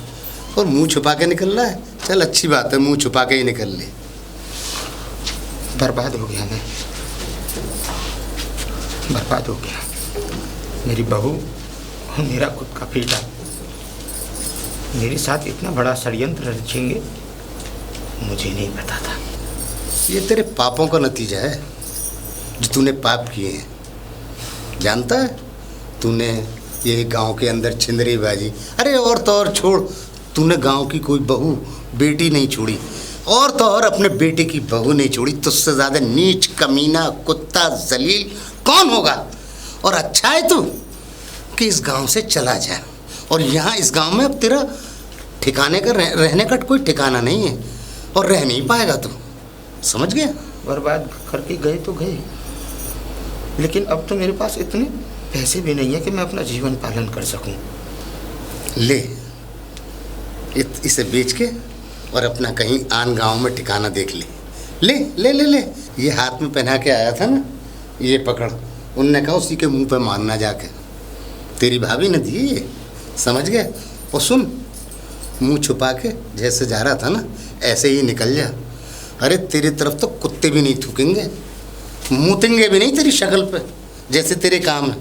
और मुंह छुपा के निकल रहा है। चल अच्छी बात है, मुंह छुपा के ही निकल ले। बर्बाद हो गया मैं, बर्बाद हो गया। मेरी बहू और मेरा खुद का बेटा मेरे साथ इतना बड़ा षड्यंत्र रचेंगे मुझे नहीं पता था। ये तेरे पापों का नतीजा है जो तूने पाप किए हैं। जानता है, तूने ये गांव के अंदर छिंदरीबाजी, अरे और तो और छोड़, तूने गांव की कोई बहू बेटी नहीं छोड़ी, और तो और अपने बेटे की बहू नहीं छोड़ी। तुझसे ज़्यादा नीच, कमीना, कुत्ता, जलील कौन होगा? और अच्छा है तू कि इस गांव से चला जा। और यहाँ इस गांव में अब तेरा ठिकाने का रहने का कोई ठिकाना नहीं है और रह नहीं पाएगा तू, समझ गया? बर्बाद करके गए तो गए, लेकिन अब तो मेरे पास इतने पैसे भी नहीं है कि मैं अपना जीवन पालन कर सकूं। ले इसे बेच के और अपना कहीं आन गांव में ठिकाना देख ले। ले ले ले ले, ये हाथ में पहना के आया था ना, ये पकड़। उनने कहा उसी के मुंह पे मारना जाके। तेरी भाभी ने दी ये, समझ गया? और सुन, मुंह छुपा के जैसे जा रहा था ना, ऐसे ही निकल जा। अरे तेरी तरफ तो कुत्ते भी नहीं थूकेंगे, मूतेंगे भी नहीं तेरी शक्ल पे, जैसे तेरे काम है।